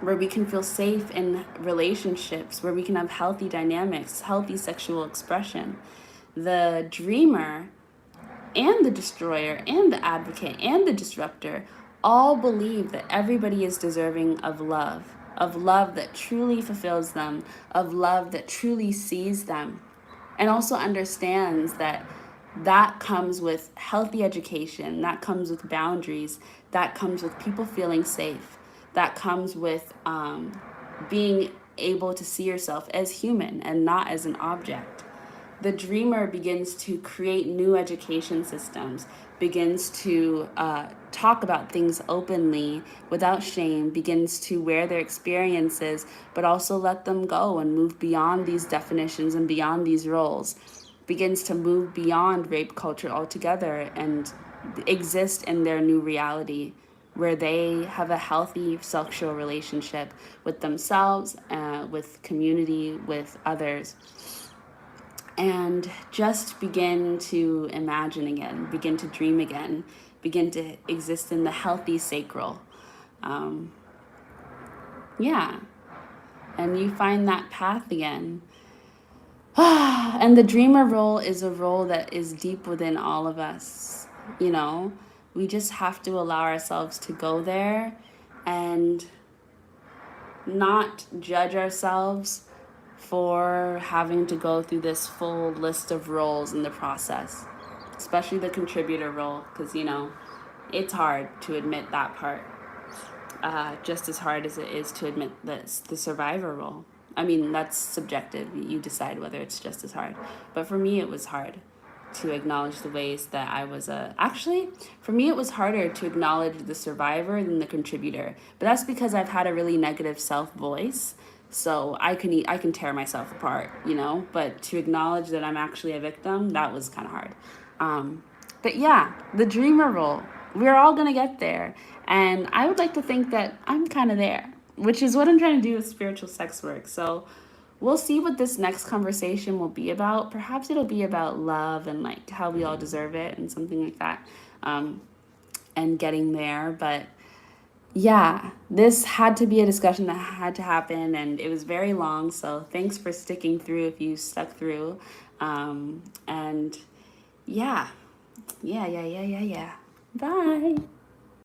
where we can feel safe in relationships, where we can have healthy dynamics, healthy sexual expression. The dreamer and the destroyer and the advocate and the disruptor all believe that everybody is deserving of love that truly fulfills them, of love that truly sees them, and also understands that comes with healthy education, that comes with boundaries, that comes with people feeling safe, that comes with being able to see yourself as human and not as an object. The dreamer begins to create new education systems, begins to talk about things openly without shame, begins to wear their experiences, but also let them go and move beyond these definitions and beyond these roles. begins to move beyond rape culture altogether and exist in their new reality where they have a healthy sexual relationship with themselves, with community, with others, and just begin to imagine again, begin to dream again, begin to exist in the healthy sacral. Um, yeah, and you find that path again. And the dreamer role is a role that is deep within all of us. You know, we just have to allow ourselves to go there and not judge ourselves for having to go through this full list of roles in the process, especially the contributor role, because, you know, it's hard to admit that part, just as hard as it is to admit the survivor role. I mean, that's subjective. You decide whether it's just as hard. But for me, it was hard to acknowledge the ways that I was actually, for me, it was harder to acknowledge the survivor than the contributor. But that's because I've had a really negative self voice. So I can tear myself apart, you know. But to acknowledge that I'm actually a victim, that was kind of hard. But yeah, the dreamer role. We're all gonna get there, and I would like to think that I'm kind of there, which is what I'm trying to do with spiritual sex work. So we'll see what this next conversation will be about. Perhaps it'll be about love and like how we all deserve it and something like that, and getting there. But yeah, this had to be a discussion that had to happen, and it was very long. So thanks for sticking through if you stuck through. And yeah, yeah. Bye.